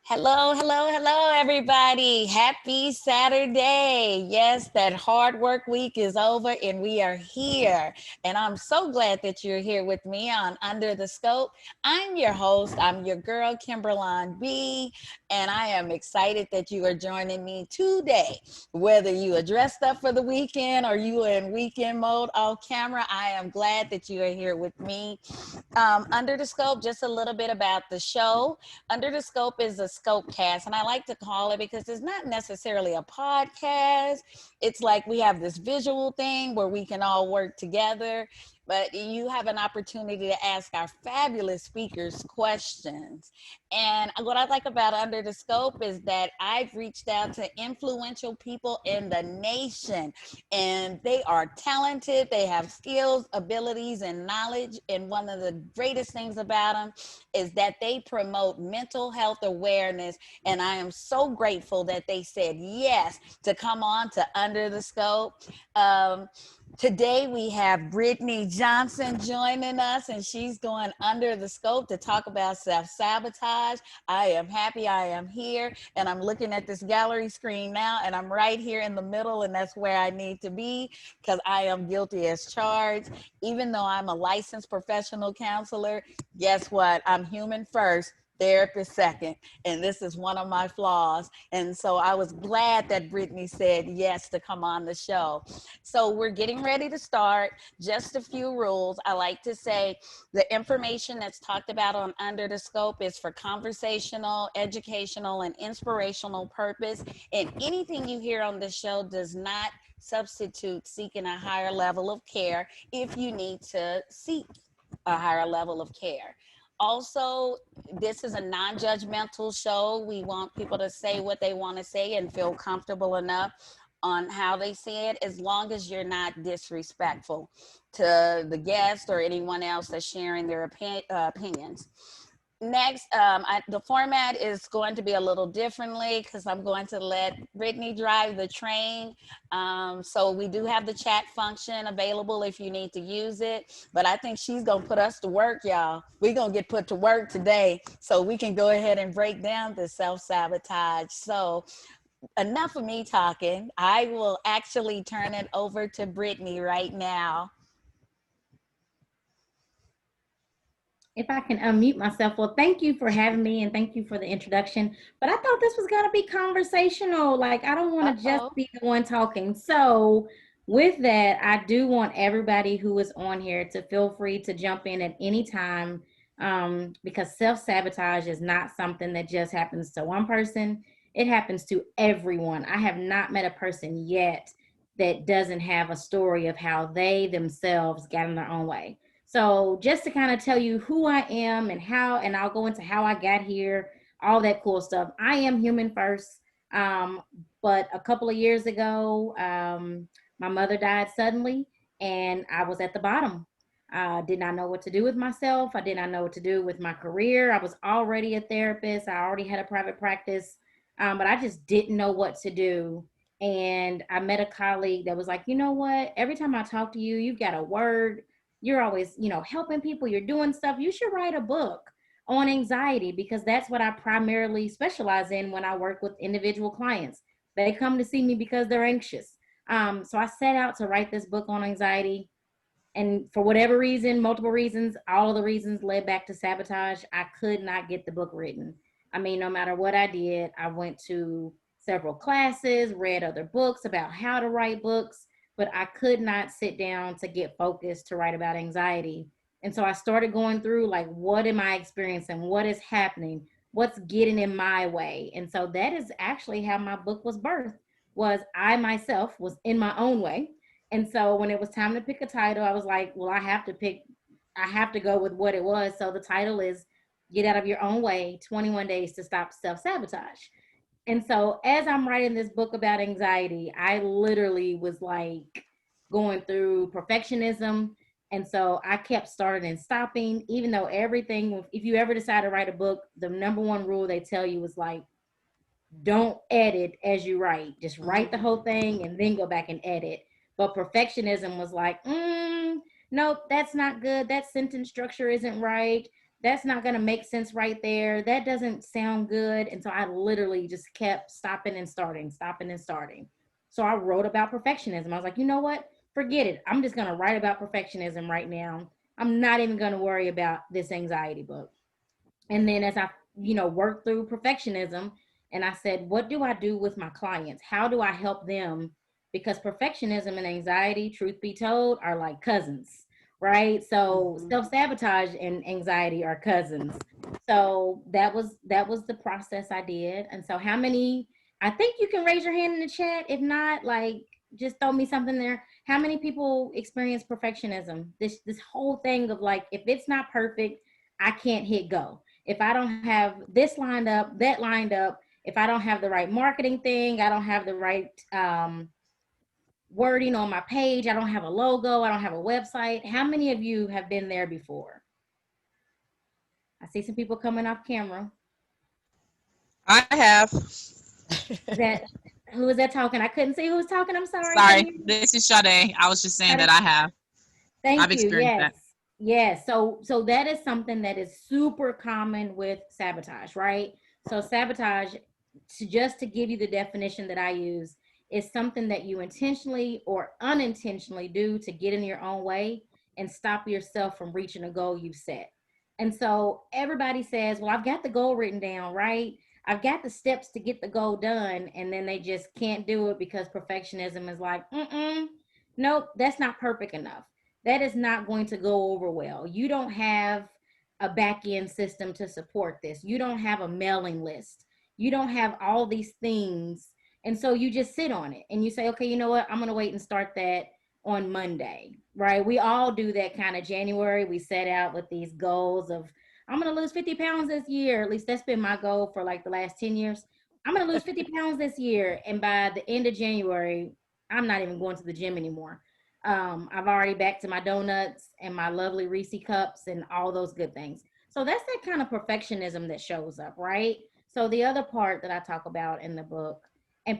Hello, hello, hello, everybody. Happy Saturday. Yes, that hard work week is over and we are here. And I'm so glad that you're here with me on Under the Scope. I'm your host. I'm your girl, Kimberline B. And I am excited that you are joining me today. Whether you are dressed up for the weekend or you are in weekend mode off camera, I am glad that you are here with me. Under the Scope, just a little bit about the show. Under the Scope is a scopecast, and I like to call it because it's not necessarily a podcast. It's like we have this visual thing where we can all work together, but you have an opportunity to ask our fabulous speakers questions. And what I like about Under the Scope is that I've reached out to influential people in the nation, and they are talented. They have skills, abilities, and knowledge. And one of the greatest things about them is that they promote mental health awareness. And I am so grateful that they said yes to come on to Under the Scope. Today we have Brittany Johnson joining us, and she's going under the scope to talk about self-sabotage. I am happy I am here, and I'm looking at this gallery screen now, and I'm right here in the middle, and that's where I need to be because I am guilty as charged. Even though I'm a licensed professional counselor, guess what? I'm human first, therapist second, and this is one of my flaws. And so I was glad that Brittany said yes to come on the show. So we're getting ready to start. Just a few rules. I like to say the information that's talked about on Under the Scope is for conversational, educational, and inspirational purpose. And anything you hear on the show does not substitute seeking a higher level of care if you need to seek a higher level of care. Also, this is a non-judgmental show. We want people to say what they want to say and feel comfortable enough on how they say it, as long as you're not disrespectful to the guest or anyone else that's sharing their opinions. Next, the format is going to be a little differently because I'm going to let Brittany drive the train. So we do have the chat function available if you need to use it. But I think she's going to put us to work, y'all. We're going to get put to work today so we can go ahead and break down the self-sabotage. So enough of me talking. I will actually turn it over to Brittany right now. If I can unmute myself. Well, thank you for having me and thank you for the introduction. But I thought this was going to be conversational. Like, I don't want to just Uh-oh. be the one talking. So, with that, I do want everybody who is on here to feel free to jump in at any time, because self sabotage is not something that just happens to one person, it happens to everyone. I have not met a person yet that doesn't have a story of how they themselves got in their own way. So just to kind of tell you who I am and how, and I'll go into how I got here, all that cool stuff. I am human first. Um, but a couple of years ago, my mother died suddenly and I was at the bottom. I did not know what to do with myself. I did not know what to do with my career. I was already a therapist. I already had a private practice, but I just didn't know what to do. And I met a colleague that was like, you know what? Every time I talk to you, you've got a word, you're always, helping people, you're doing stuff. You should write a book on anxiety because that's what I primarily specialize in when I work with individual clients. They come to see me because they're anxious. So I set out to write this book on anxiety. And for whatever reason, multiple reasons, all of the reasons led back to sabotage. I could not get the book written. I mean, no matter what I did, I went to several classes, read other books about how to write books, but I could not sit down to get focused to write about anxiety. And so I started going through like, what am I experiencing? What is happening? What's getting in my way? And so that is actually how my book was birthed, was I myself was in my own way. And so when it was time to pick a title, I was like, well, I have to go with what it was. So the title is Get Out of Your Own Way, 21 Days to Stop Self Sabotage. And so as I'm writing this book about anxiety, I literally was like going through perfectionism. And so I kept starting and stopping, even though everything, if you ever decide to write a book, the number one rule they tell you is like, don't edit as you write. Just write the whole thing and then go back and edit. But perfectionism was like, nope, that's not good. That sentence structure isn't right. That's not going to make sense right there. That doesn't sound good. And so I literally just kept stopping and starting, stopping and starting. So I wrote about perfectionism. I was like, you know what? Forget it. I'm just going to write about perfectionism right now. I'm not even going to worry about this anxiety book. And then as I, worked through perfectionism, and I said, what do I do with my clients? How do I help them? Because perfectionism and anxiety, truth be told, are like cousins, right? So Mhm. self-sabotage and anxiety are cousins. So that was the process I did. And so how many, I think you can raise your hand in the chat. If not, like, just throw me something there. How many people experience perfectionism? This whole thing of like, if it's not perfect, I can't hit go. If I don't have this lined up, that lined up, if I don't have the right marketing thing, I don't have the right wording on my page, I don't have a logo, I don't have a website. How many of you have been there before? I see some people coming off camera. I have. Is that who is that talking? I couldn't see who was talking. I'm sorry. Can Sorry, you hear this is Sade. I was just saying that me? I have. I've Thank you. experienced Yes. that. Yes. So that is something that is super common with sabotage, right? So sabotage, just to give you the definition that I use, is something that you intentionally or unintentionally do to get in your own way and stop yourself from reaching a goal you've set. And so everybody says, well, I've got the goal written down, right? I've got the steps to get the goal done. And then they just can't do it because perfectionism is like, nope, that's not perfect enough. That is not going to go over well. You don't have a back end system to support this. You don't have a mailing list. You don't have all these things. And so you just sit on it and you say, okay, you know what? I'm going to wait and start that on Monday, right? We all do that kind of January. We set out with these goals of, I'm going to lose 50 pounds this year. At least that's been my goal for like the last 10 years. I'm going to lose 50 pounds this year. And by the end of January, I'm not even going to the gym anymore. I've already back to my donuts and my lovely Reese cups and all those good things. So that's that kind of perfectionism that shows up, right? So the other part that I talk about in the book, and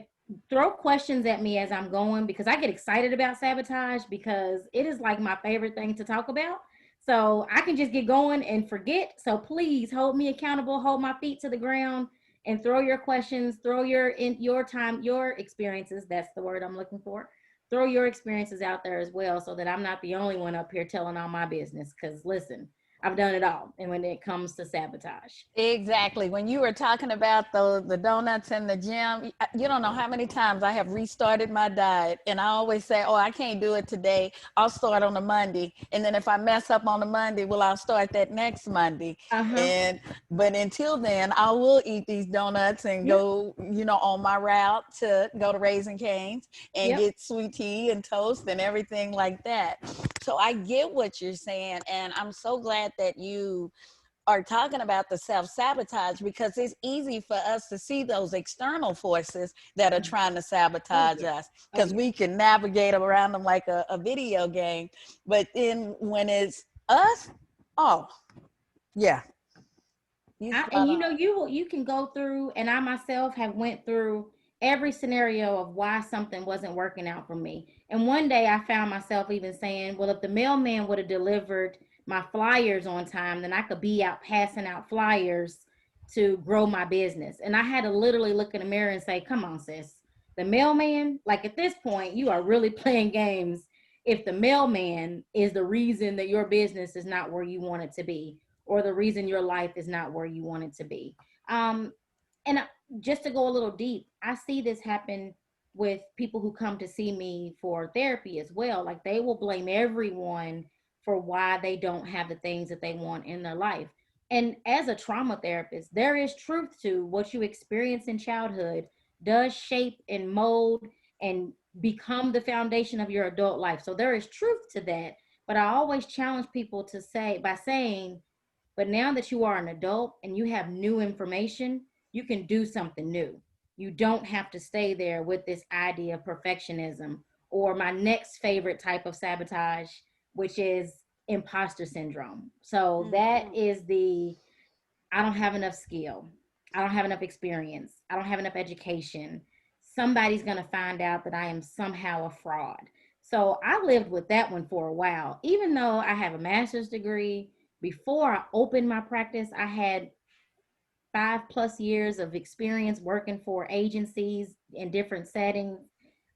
throw questions at me as I'm going because I get excited about sabotage because it is like my favorite thing to talk about. So I can just get going and forget. So please hold me accountable, hold my feet to the ground, and throw your questions, throw your time, your experiences. That's the word I'm looking for. Throw your experiences out there as well so that I'm not the only one up here telling all my business. Because listen, I've done it all. And when it comes to sabotage, Exactly. When you were talking about the donuts in the gym, you don't know how many times I have restarted my diet, and I always say, "Oh, I can't do it today. I'll start on a Monday." And then if I mess up on a Monday, well, I'll start that next Monday. uh-huh. And but until then, I will eat these donuts and Yep. go, on my route to go to Raising Cane's and Yep. get sweet tea and toast and everything like that. So I get what you're saying, and I'm so glad that you are talking about the self sabotage because it's easy for us to see those external forces that are trying to Oh sabotage yeah. us Oh because yeah. we can navigate around them like a video game. But then when it's us, oh, yeah, you And spot you on. know, you can go through, and I myself have went through every scenario of why something wasn't working out for me. And one day I found myself even saying, well, if the mailman would have delivered my flyers on time, then I could be out passing out flyers to grow my business. And I had to literally look in the mirror and say, come on, sis, the mailman, like at this point, you are really playing games if the mailman is the reason that your business is not where you want it to be, or the reason your life is not where you want it to be. Um, and just to go a little deep, I see this happen with people who come to see me for therapy as well. Like they will blame everyone for why they don't have the things that they want in their life. And as a trauma therapist, there is truth to what you experience in childhood does shape and mold and become the foundation of your adult life. So there is truth to that. But I always challenge people to say, by saying, but now that you are an adult and you have new information, you can do something new. You don't have to stay there with this idea of perfectionism or my next favorite type of sabotage, which is imposter syndrome. So that Mhm. is the I don't have enough skill. I don't have enough experience. I don't have enough education. Somebody's going to find out that I am somehow a fraud. So I lived with that one for a while. Even though I have a master's degree, before I opened my practice, I had 5+ years of experience working for agencies in different settings.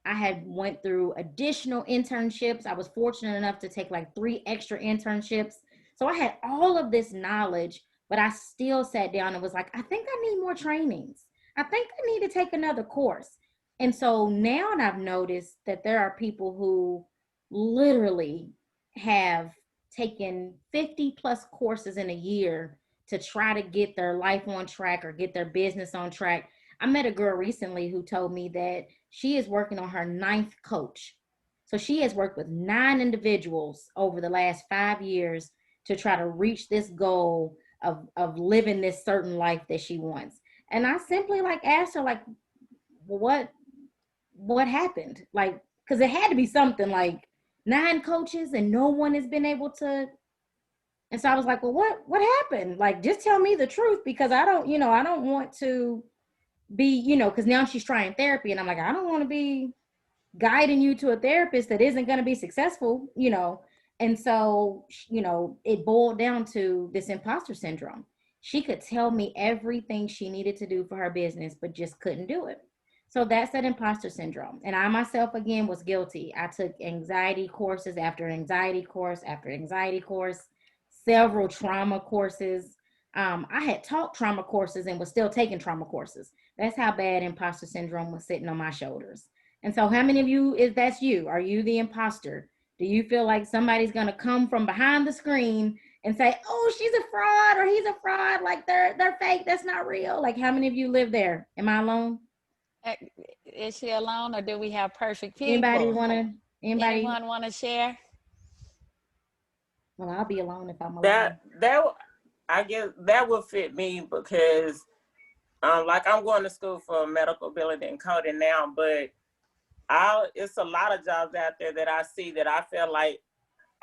I had went through additional internships. I was fortunate enough to take like 3 extra internships. So I had all of this knowledge, but I still sat down and was like, I think I need more trainings. I think I need to take another course. And so now I've noticed that there are people who literally have taken 50 plus courses in a year to try to get their life on track or get their business on track. I met a girl recently who told me that she is working on her 9th coach. So she has worked with 9 individuals over the last 5 years to try to reach this goal of living this certain life that she wants. And I simply like asked her, like, what happened? Like, because it had to be something like 9 coaches and no one has been able to. And so I was like, well, what happened? Like, just tell me the truth, because I don't, I don't want to be, because now she's trying therapy and I'm like, I don't want to be guiding you to a therapist that isn't going to be successful. And so, it boiled down to this imposter syndrome. She could tell me everything she needed to do for her business, but just couldn't do it. So that's that imposter syndrome. And I myself, again, was guilty. I took anxiety courses after anxiety course after anxiety course, several trauma courses. I had taught trauma courses and was still taking trauma courses. That's how bad imposter syndrome was sitting on my shoulders. And so how many of you, if that's you, are you the imposter? Do you feel like somebody's going to come from behind the screen and say, oh, she's a fraud or he's a fraud, like they're fake, that's not real? Like, how many of you live there? Am I alone? Uh, Is she alone, or do we have perfect Anybody people? want to, anybody? Anyone want to share? Well, I'll be alone if I'm alone. That I guess that would fit me because like I'm going to school for medical billing and coding now, but it's a lot of jobs out there that I see that I feel like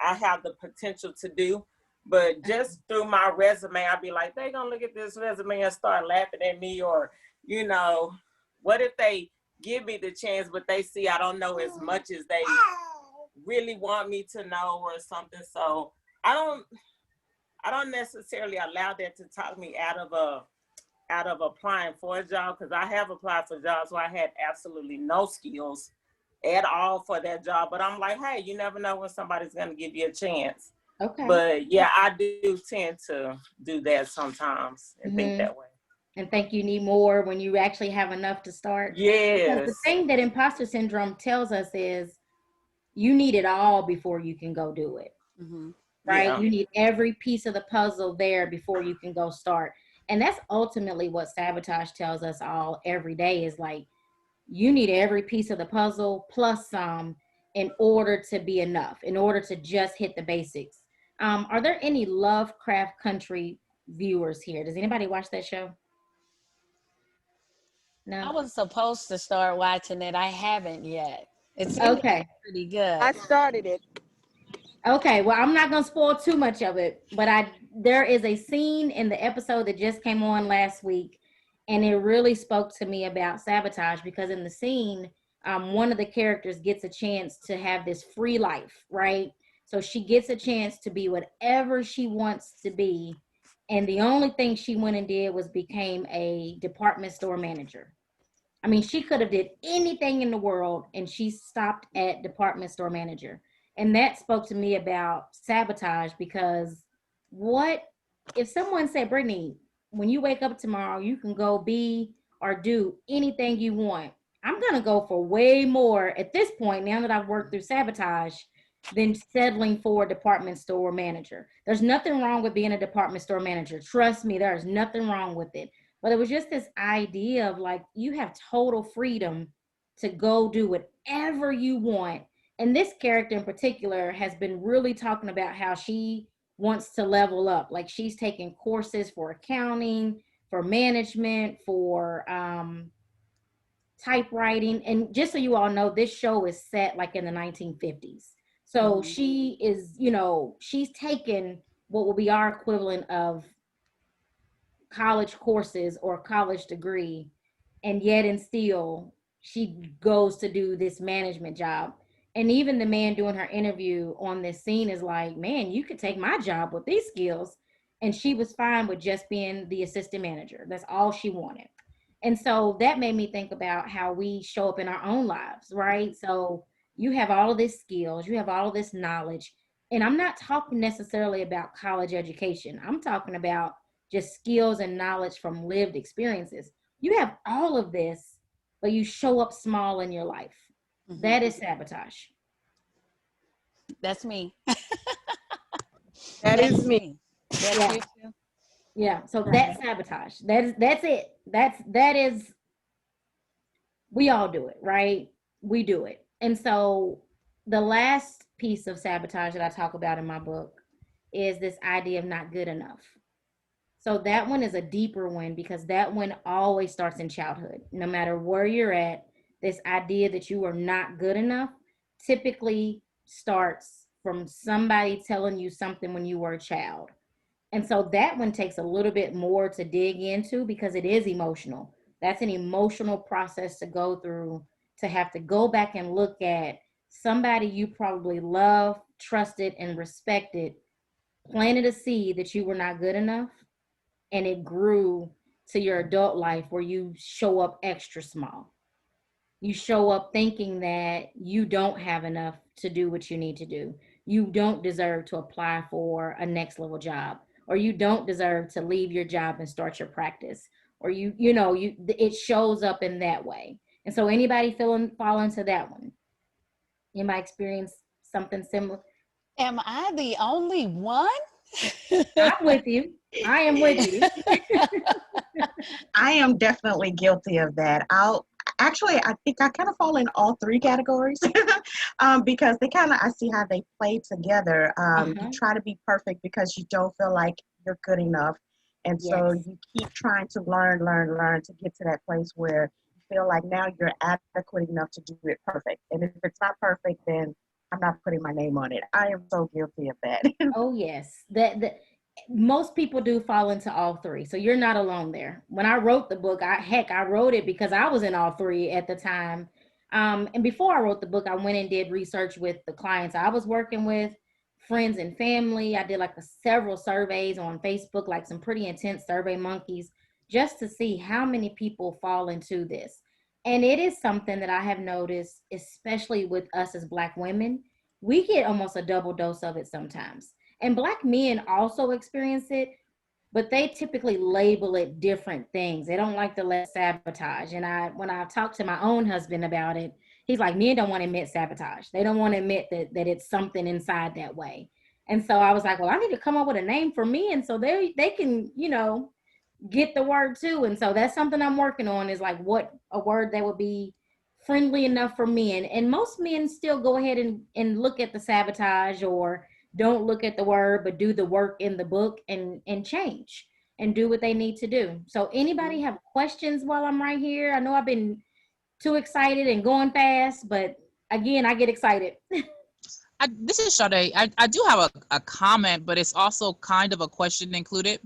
I have the potential to do. But just through my resume, I'd be like, they gonna look at this resume and start laughing at me, or, what if they give me the chance, but they see I don't know as much as they really want me to know or something. So I don't necessarily allow that to talk me out of applying for a job, because I have applied for jobs where I had absolutely no skills at all for that job. But I'm like, hey, you never know when somebody's going to give you a chance. Okay. But yeah, I do tend to do that sometimes and think that way. And think you need more when you actually have enough to start. Because the Yes. thing that imposter syndrome tells us is you need it all before you can go do it. Mm-hmm. Right? Yeah. You need every piece of the puzzle there before you can go start. And that's ultimately what sabotage tells us all every day, is like, you need every piece of the puzzle plus some in order to be enough, in order to just hit the basics. Are there any Lovecraft Country viewers here? Does anybody watch that show? I No? was supposed to start watching it. I haven't yet. It seemed Okay. pretty good. I started it. Okay, well, I'm not gonna spoil too much of it, but there is a scene in the episode that just came on last week, and it really spoke to me about sabotage, because in the scene, one of the characters gets a chance to have this free life, right? So she gets a chance to be whatever she wants to be, and the only thing she went and did was became a department store manager. I mean, she could have did anything in the world, and she stopped at department store manager. And that spoke to me about sabotage, because what if someone said, Brittany, when you wake up tomorrow, you can go be or do anything you want. I'm going to go for way more at this point, now that I've worked through sabotage, than settling for a department store manager. There's nothing wrong with being a department store manager. Trust me, there's nothing wrong with it. But it was just this idea of like, you have total freedom to go do whatever you want. And this character in particular has been really talking about how she wants to level up. Like, she's taking courses for accounting, for management, for typewriting. And just so you all know, this show is set like in the 1950s. So Mm-hmm. she is, she's taken what will be our equivalent of college courses or college degree, and yet and still she goes to do this management job. And even the man doing her interview on this scene is like, man, you could take my job with these skills. And she was fine with just being the assistant manager. That's all she wanted. And so that made me think about how we show up in our own lives, right? So you have all of these skills, you have all of this knowledge. And I'm not talking necessarily about college education. I'm talking about just skills and knowledge from lived experiences. You have all of this, but you show up small in your life. That is sabotage. That's me. That That's is me. me. That's Yeah. you too. Yeah. So that's sabotage. That's it. That is, we all do it, right? We do it. And so the last piece of sabotage that I talk about in my book is this idea of not good enough. So that one is a deeper one because that one always starts in childhood. No matter where you're at, this idea that you are not good enough typically starts from somebody telling you something when you were a child. And so that one takes a little bit more to dig into because it is emotional. That's an emotional process to go through, to have to go back and look at somebody you probably loved, trusted, and respected, planted a seed that you were not good enough, and it grew to your adult life where you show up extra small. You show up thinking that you don't have enough to do what you need to do. You don't deserve to apply for a next level job, or you don't deserve to leave your job and start your practice, or you it shows up in that way. And so anybody fall into that one? Anybody experience something similar? Am I the only one? I'm with you. I am with you. I am definitely guilty of that. I think I kind of fall in all three categories because they kind of, I see how they play together. You try to be perfect because you don't feel like you're good enough. And so Yes. you keep trying to learn to get to that place where you feel like now you're adequate enough to do it perfect. And if it's not perfect, then I'm not putting my name on it. I am so guilty of that. Oh yes, that most people do fall into all three. So you're not alone there. When I wrote the book, I wrote it because I was in all three at the time. And before I wrote the book, I went and did research with the clients I was working with, friends and family. I did like several surveys on Facebook, like some pretty intense survey monkeys, just to see how many people fall into this. And it is something that I have noticed, especially with us as Black women, we get almost a double dose of it sometimes. And Black men also experience it, but they typically label it different things. They don't like to let sabotage. And when I talk to my own husband about it, he's like, men don't want to admit sabotage. They don't want to admit that it's something inside that way. And so I was like, well, I need to come up with a name for me. And so they can, get the word too. And so that's something I'm working on, is like what a word that would be friendly enough for men. And most men still go ahead and look at the sabotage, or don't look at the word, but do the work in the book and change and do what they need to do. So anybody have questions while I'm right here? I know I've been too excited and going fast, but again, I get excited. This is Sade. I do have a comment, but it's also kind of a question included.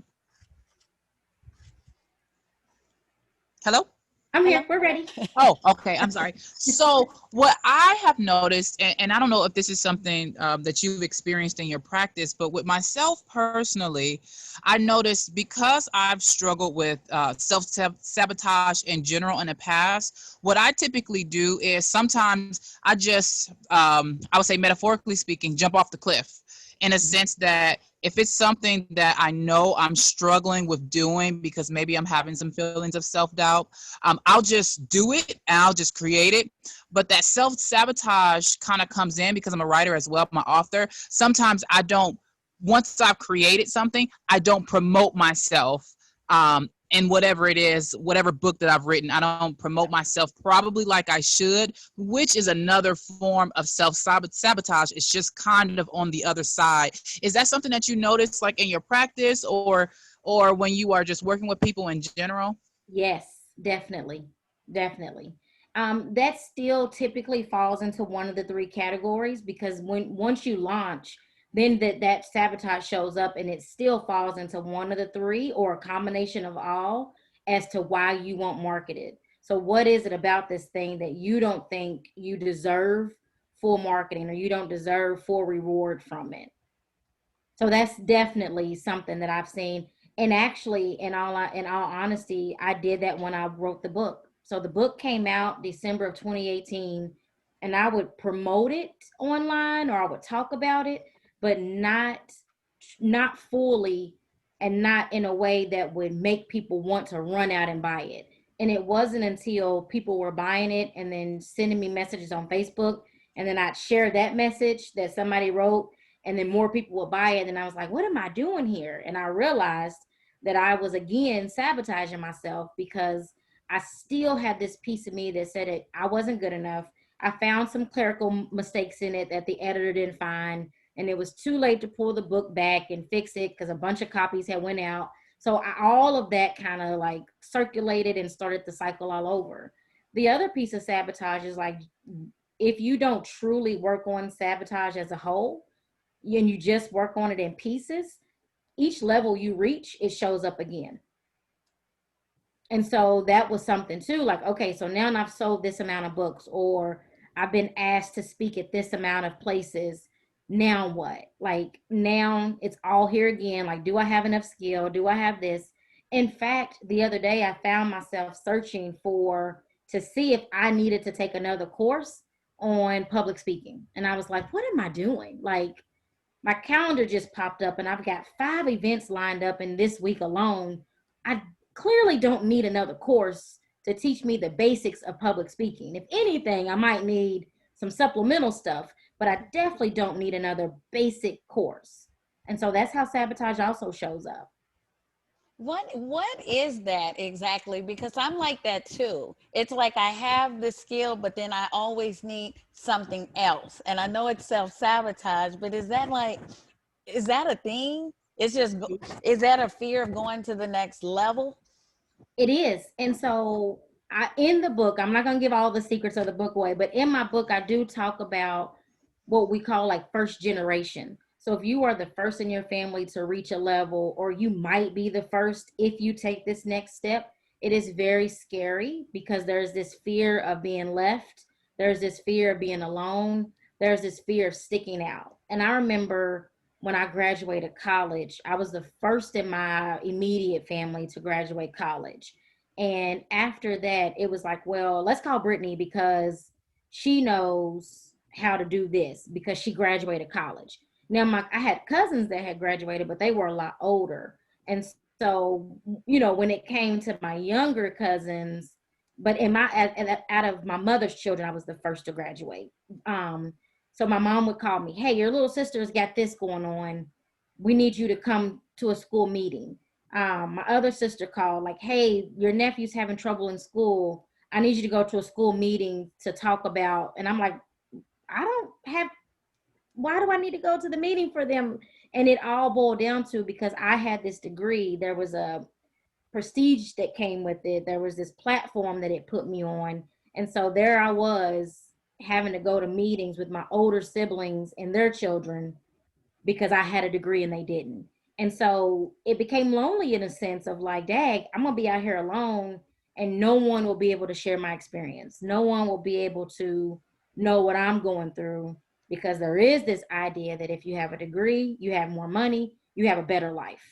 Hello? I'm Hello? here. We're ready. Oh, okay. I'm sorry. So what I have noticed, and I don't know if this is something that you've experienced in your practice, but with myself personally, I noticed because I've struggled with self-sabotage in general in the past, what I typically do is sometimes I just, I would say metaphorically speaking, jump off the cliff, in a sense that if it's something that I know I'm struggling with doing because maybe I'm having some feelings of self-doubt, I'll just do it and I'll just create it. But that self-sabotage kind of comes in because I'm a writer as well, I'm an author. Sometimes I don't, once I've created something, I don't promote myself in whatever it is, whatever book that I've written. I don't promote myself probably like I should, which is another form of self-sabotage. It's just kind of on the other side. Is that something that you notice like in your practice or when you are just working with people in general? Yes, definitely. Definitely. That still typically falls into one of the three categories, because once you launch, then that sabotage shows up, and it still falls into one of the three or a combination of all as to why you won't market it. So what is it about this thing that you don't think you deserve full marketing, or you don't deserve full reward from it. So that's definitely something that I've seen. And actually, in all honesty, I did that when I wrote the book. So the book came out December of 2018, and I would promote it online, or I would talk about it, but not fully, and not in a way that would make people want to run out and buy it. And it wasn't until people were buying it and then sending me messages on Facebook, and then I'd share that message that somebody wrote, and then more people would buy it. And I was like, what am I doing here? And I realized that I was again sabotaging myself, because I still had this piece of me that said it, I wasn't good enough. I found some clerical mistakes in it that the editor didn't find, and it was too late to pull the book back and fix it because a bunch of copies had went out. So all of that kind of like circulated and started the cycle all over. The other piece of sabotage is like, if you don't truly work on sabotage as a whole, and you just work on it in pieces, each level you reach, it shows up again. And so that was something too, like, okay, so now I've sold this amount of books, or I've been asked to speak at this amount of places. Now what? Like, now it's all here again. Like, do I have enough skill? Do I have this? In fact, the other day I found myself searching to see if I needed to take another course on public speaking. And I was like, what am I doing? Like, my calendar just popped up and I've got 5 events lined up in this week alone. I clearly don't need another course to teach me the basics of public speaking. If anything, I might need some supplemental stuff, but I definitely don't need another basic course. And so that's how sabotage also shows up. What is that exactly? Because I'm like that too. It's like I have the skill, but then I always need something else. And I know it's self-sabotage, but is that a thing? Is that a fear of going to the next level? It is. And so in the book, I'm not going to give all the secrets of the book away, but in my book, I do talk about what we call like first generation. So if you are the first in your family to reach a level, or you might be the first if you take this next step, it is very scary, because there's this fear of being left. There's this fear of being alone. There's this fear of sticking out. And I remember when I graduated college, I was the first in my immediate family to graduate college. And after that, it was like, well, let's call Brittany, because she knows how to do this because she graduated college. Now, I had cousins that had graduated, but they were a lot older. And so, when it came to my younger cousins, but out of my mother's children, I was the first to graduate. So my mom would call me, hey, your little sister's got this going on. We need you to come to a school meeting. My other sister called, like, hey, your nephew's having trouble in school. I need you to go to a school meeting to talk about. And I'm like, why do I need to go to the meeting for them? And it all boiled down to, because I had this degree, there was a prestige that came with it. There was this platform that it put me on. And so there I was, having to go to meetings with my older siblings and their children because I had a degree and they didn't. And so it became lonely, in a sense of like, dang, I'm going to be out here alone, and no one will be able to share my experience. No one will be able to know what I'm going through, because there is this idea that if you have a degree, you have more money, you have a better life.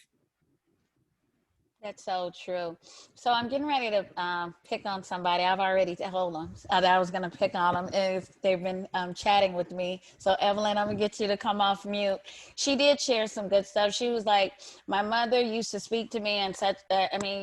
That's so true. So I'm getting ready to pick on somebody. I've already hold on. I was going to pick on them. They've been chatting with me. So Evelyn, I'm gonna get you to come off mute. She did share some good stuff. She was like, my mother used to speak to me in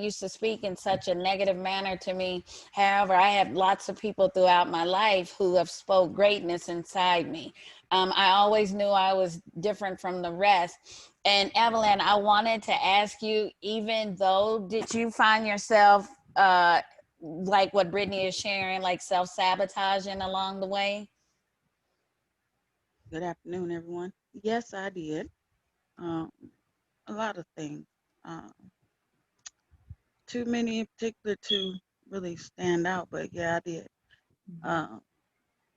used to speak in such a negative manner to me. However, I have lots of people throughout my life who have spoke greatness inside me. I always knew I was different from the rest. And Evelyn, I wanted to ask you, even though, did you find yourself, like what Brittany is sharing, like self-sabotaging along the way? Good afternoon, everyone. Yes, I did. Um, a lot of things. Um, Too many in particular to really stand out, but yeah, I did. Um,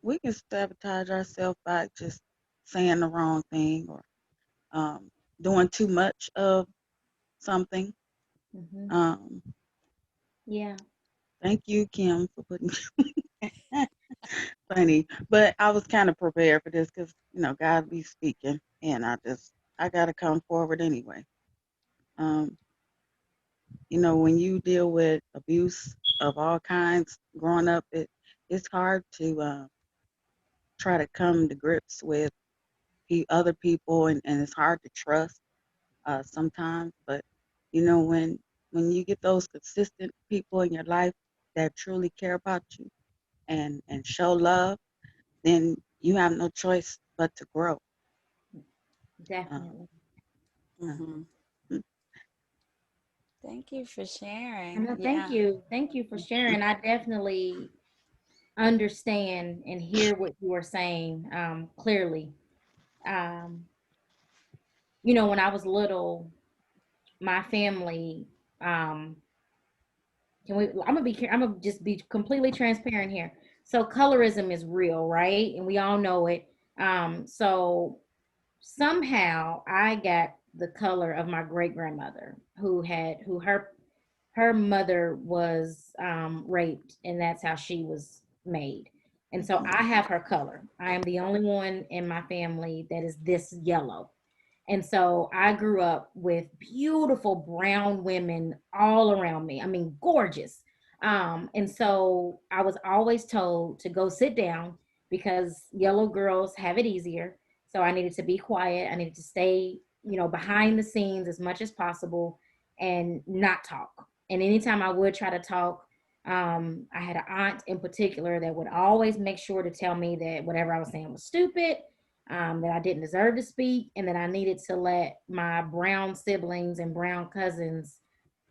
we can sabotage ourselves by just saying the wrong thing, or um, doing too much of something. Mm-hmm. Um, Yeah. Thank you, Kim, for putting. funny. But I was kind of prepared for this because, God be speaking, and I got to come forward anyway. Um, when you deal with abuse of all kinds growing up, it's hard to try to come to grips with other people, and it's hard to trust sometimes. But when you get those consistent people in your life that truly care about you and show love, then you have no choice but to grow. Definitely. Mhm. Mm. Thank you for sharing. No, thank Yeah. you. Thank you for sharing. I definitely understand and hear what you are saying clearly. Um, when I was little, my family, um, I'm gonna just be completely transparent here. So colorism is real, right? And we all know it. So somehow I got the color of my great grandmother her mother was raped, and that's how she was made. And so I have her color. I am the only one in my family that is this yellow. And so I grew up with beautiful brown women all around me. I mean, gorgeous. And so I was always told to go sit down because yellow girls have it easier. So I needed to be quiet. I needed to stay, behind the scenes as much as possible and not talk. And anytime I would try to talk, I had an aunt in particular that would always make sure to tell me that whatever I was saying was stupid, that I didn't deserve to speak, and that I needed to let my brown siblings and brown cousins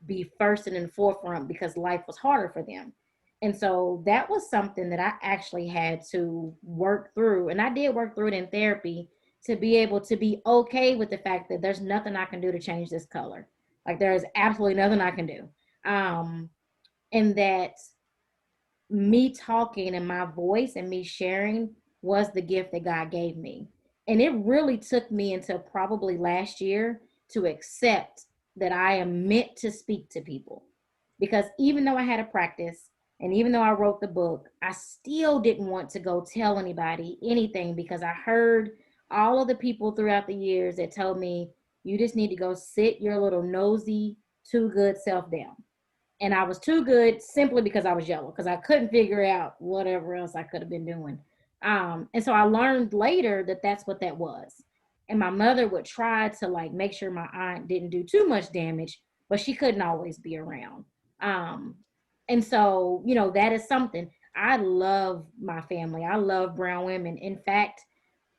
be first and in the forefront because life was harder for them. And so that was something that I actually had to work through. And I did work through it in therapy to be able to be okay with the fact that there's nothing I can do to change this color. Like there is absolutely nothing I can do. Um, and that me talking and my voice and me sharing was the gift that God gave me. And it really took me until probably last year to accept that I am meant to speak to people. Because even though I had a practice and even though I wrote the book, I still didn't want to go tell anybody anything because I heard all of the people throughout the years that told me, you just need to go sit your little nosy, too good self down. And I was too good simply because I was yellow, because I couldn't figure out whatever else I could have been doing. And so I learned later that that's what that was. And my mother would try to like make sure my aunt didn't do too much damage, but she couldn't always be around. Um, and so, that is something. I love my family. I love brown women. In fact,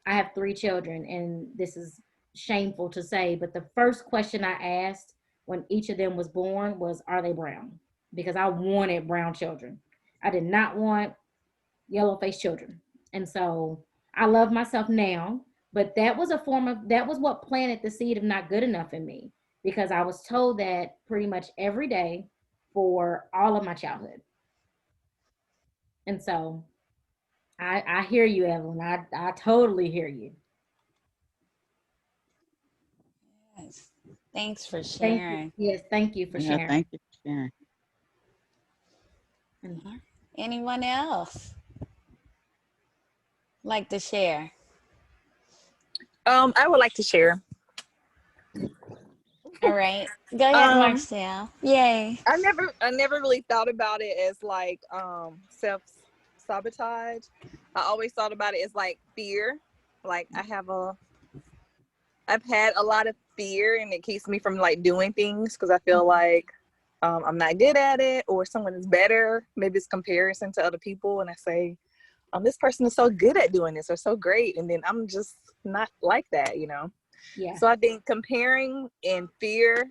I have 3 children, and this is shameful to say, but the first question I asked when each of them was born was, are they brown? Because I wanted brown children. I did not want yellow faced children. And so I love myself now, but that was what planted the seed of not good enough in me, because I was told that pretty much every day for all of my childhood. And so I hear you, Evelyn. I totally hear you. Yes. Thanks for Thank you. sharing. Yes, thank you for Yeah, sharing. thank you for sharing. Anyone else like to share? I would like to share. All right. Go ahead, Um, Marcel. Yay. I never really thought about it as like self sabotage. I always thought about it as like fear. Like I've had a lot of fear, and it keeps me from like doing things because I feel like I'm not good at it, or someone is better. Maybe it's comparison to other people, and I say, this person is so good at doing this or so great, and then I'm just not like that. Yeah. So I think comparing and fear,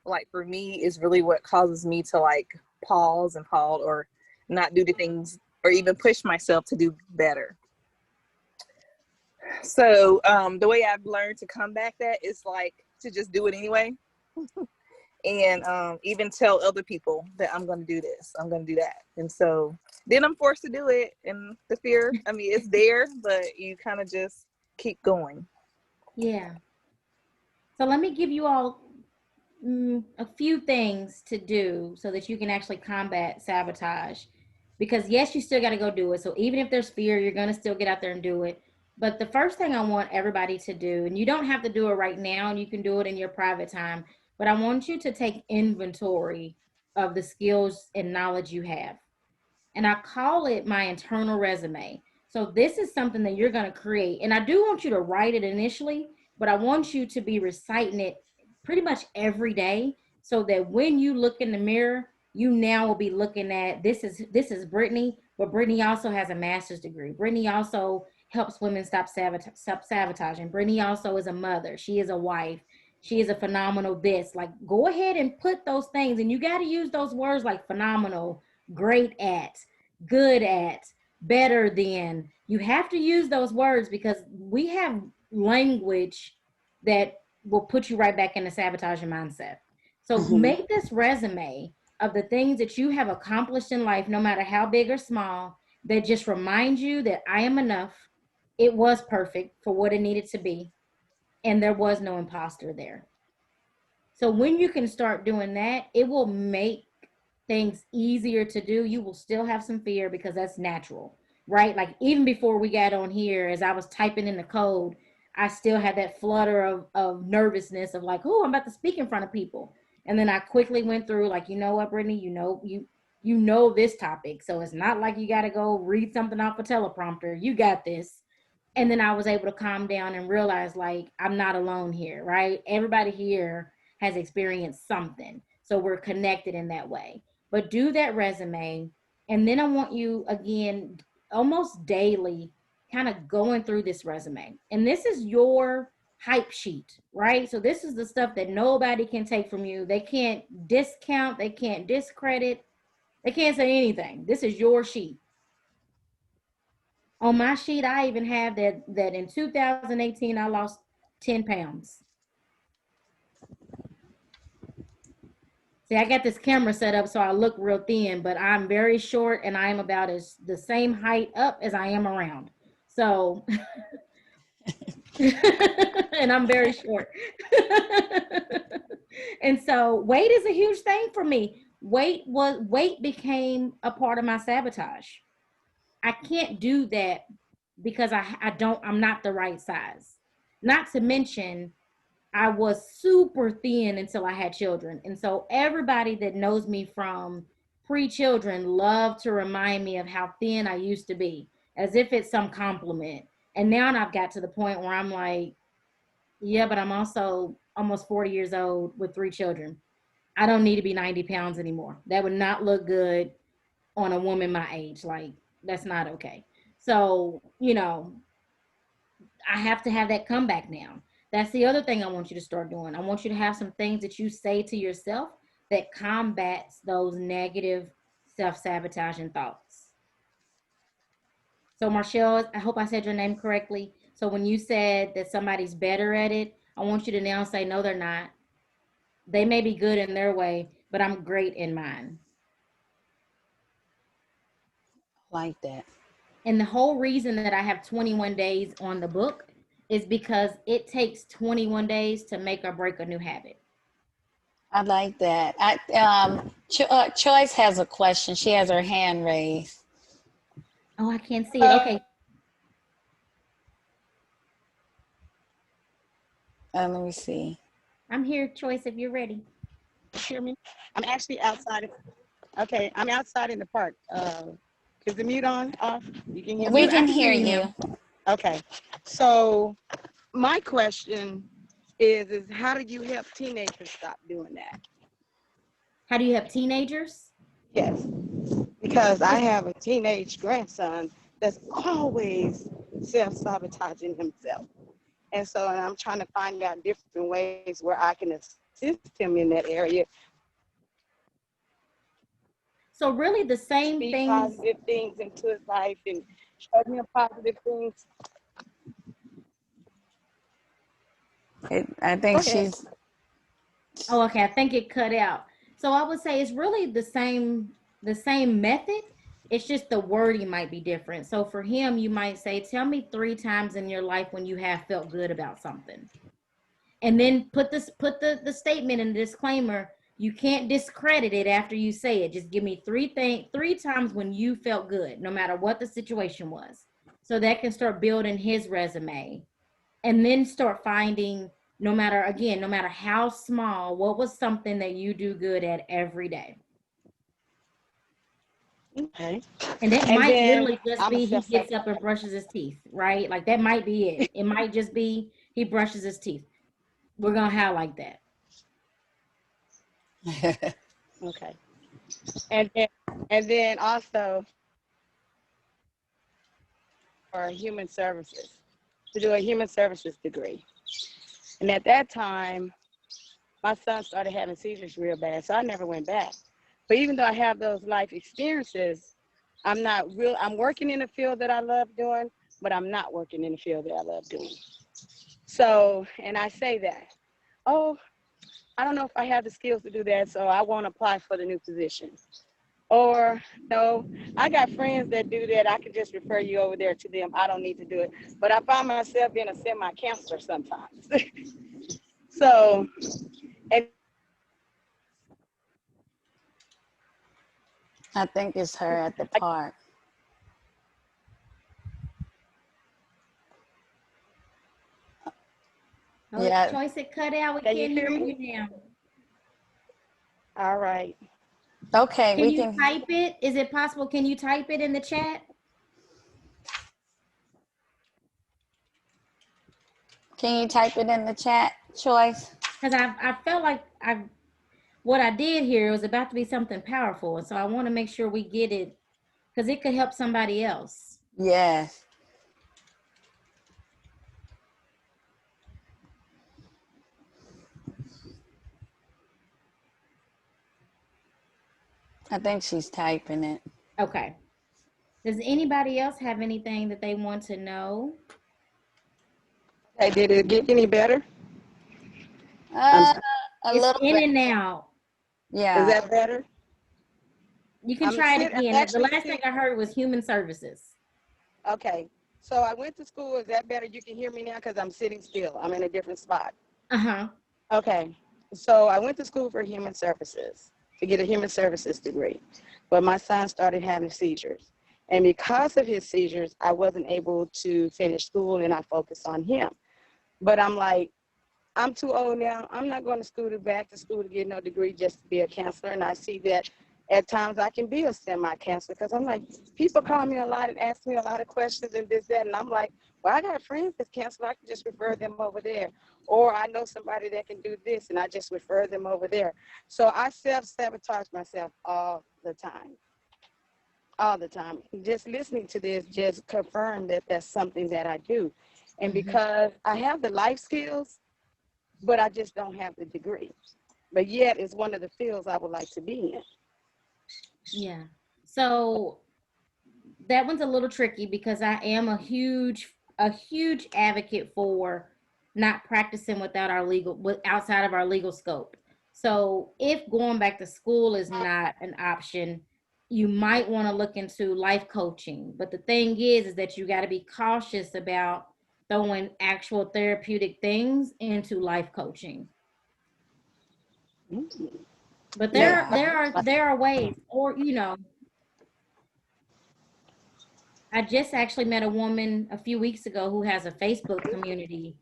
like for me, is really what causes me to like pause or not do the things or even push myself to do better. So the way I've learned to combat that is like to just do it anyway. And even tell other people that I'm going to do this, I'm going to do that. And so then I'm forced to do it. And the fear, I mean, it's there, but you kind of just keep going. Yeah. So let me give you all a few things to do so that you can actually combat sabotage. because yes, you still got to go do it. So even if there's fear, you're going to still get out there and do it. But the first thing I want everybody to do, and you don't have to do it right now, and you can do it in your private time, but I want you to take inventory of the skills and knowledge you have. And I call it my internal resume. So this is something that you're going to create. And I do want you to write it initially, but I want you to be reciting it pretty much every day, so that when you look in the mirror, you now will be looking at, this is Brittany, but Brittany also has a master's degree. Brittany also helps women stop sabotaging. Brittany also is a mother. She is a wife. She is a phenomenal this. Like, go ahead and put those things, and you got to use those words like phenomenal, great at, good at, better than. You have to use those words, because we have language that will put you right back in the sabotaging mindset. So make this resume of the things that you have accomplished in life, no matter how big or small, that just remind you that I am enough. It was perfect for what it needed to be, and there was no imposter there. So when you can start doing that, it will make things easier to do. You will still have some fear, because that's natural, right? Like, even before we got on here, as I was typing in the code, I still had that flutter of nervousness of like, oh, I'm about to speak in front of people. And then I quickly went through like, you know what, Brittany, you know this topic. So it's not like you got to go read something off a teleprompter. You got this. And then I was able to calm down and realize, like, I'm not alone here, right? Everybody here has experienced something. So we're connected in that way. But do that resume. And then I want you, again, almost daily, kind of going through this resume. And this is your hype sheet, right? So this is the stuff that nobody can take from you. They can't discount, they can't discredit, they can't say anything. This is your sheet. On my sheet, I even have that in 2018, I lost 10 pounds. See, I got this camera set up so I look real thin, but I'm very short, and I am about the same height up as I am around. So, and I'm very short. And so weight is a huge thing for me. Weight became a part of my sabotage. I can't do that because I'm not the right size. Not to mention, I was super thin until I had children. And so everybody that knows me from pre-children loved to remind me of how thin I used to be, as if it's some compliment. And now I've got to the point where I'm like, yeah, but I'm also almost 40 years old with 3 children. I don't need to be 90 pounds anymore. That would not look good on a woman my age. Like, that's not okay. So, I have to have that comeback now. That's the other thing I want you to start doing. I want you to have some things that you say to yourself that combats those negative self-sabotaging thoughts. So Marshall, I hope I said your name correctly. So when you said that somebody's better at it, I want you to now say, no, they're not. They may be good in their way, but I'm great in mine. Like that. And the whole reason that I have 21 days on the book is because it takes 21 days to make or break a new habit. I like that. Choice has a question. She has her hand raised. Oh, I can't see it. Okay. Let me see. I'm here, Choice, if you're ready. Hear me? I'm actually outside. I'm outside in the park. Is the mute on, off? You can hear me? We can hear you. Okay. So my question is how do you help teenagers stop doing that? How do you help teenagers? Yes, because I have a teenage grandson that's always self-sabotaging himself. And so I'm trying to find out different ways where I can assist him in that area. So really the same Speak things. positive things into his life and show him positive things. I think she's. Oh, okay. I think it cut out. So I would say it's really the same method. It's just the wording might be different. So for him, you might say, tell me 3 times in your life when you have felt good about something. And then put the statement in the disclaimer, You can't discredit it after you say it. Just give me three times when you felt good, no matter what the situation was. So that can start building his resume. And then start finding, no matter how small, what was something that you do good at every day. Okay. And that And might then literally just I'm a be he self gets up and brushes his teeth, right? Like that might be it. It might just be he brushes his teeth. We're gonna highlight that. Okay. And then also for human services, to do a human services degree. And at that time, my son started having seizures real bad, so I never went back. But even though I have those life experiences, I'm working in a field that I love doing, but I'm not working in the field that I love doing. So, and I say that, oh, I don't know if I have the skills to do that, so I won't apply for the new position. Or, no, I got friends that do that. I can just refer you over there to them. I don't need to do it. But I find myself being a semi-counselor sometimes. So, and I think it's her at the park. Oh, Yeah. Choice, it cut out. We can you can't hear hear me? you now. All right. Okay, Can we you can. type it? Is it possible? Can you type it in the chat? Can you type it in the chat, Choice? Because I felt like what I did here was about to be something powerful, and so I want to make sure we get it because it could help somebody else. Yes. I think she's typing it. Okay. Does anybody else have anything that they want to know? Hey, did it get any better? Uh, a It's little in bit. and out. Is Yeah. that better? You can try it again. The Actually last thing I heard was human services. Okay. So I went to school. Is that better? You can hear me now because I'm sitting still. I'm in a different spot. Uh-huh. Okay. So I went to school for human services to get a human services degree. But my son started having seizures. And because of his seizures, I wasn't able to finish school and I focused on him. But I'm like, I'm too old now. I'm not going to school back to school to get no degree just to be a counselor. And I see that at times I can be a semi-counselor because I'm like, people call me a lot and ask me a lot of questions and this, that. And I'm like, well, I got friends that's counselor. I can just refer them over there. Or I know somebody that can do this and I just refer them over there. So I self-sabotage myself all the time. All the time. Just listening to this just confirmed that that's something that I do. And because I have the life skills, but I just don't have the degree. But yet it's one of the fields I would like to be in. Yeah. So that one's a little tricky because I am a huge advocate for not practicing outside of our legal scope. So if going back to school is not an option, you might want to look into life coaching. But the thing is that you got to be cautious about throwing actual therapeutic things into life coaching. But there are ways, or I just actually met a woman a few weeks ago who has a Facebook community,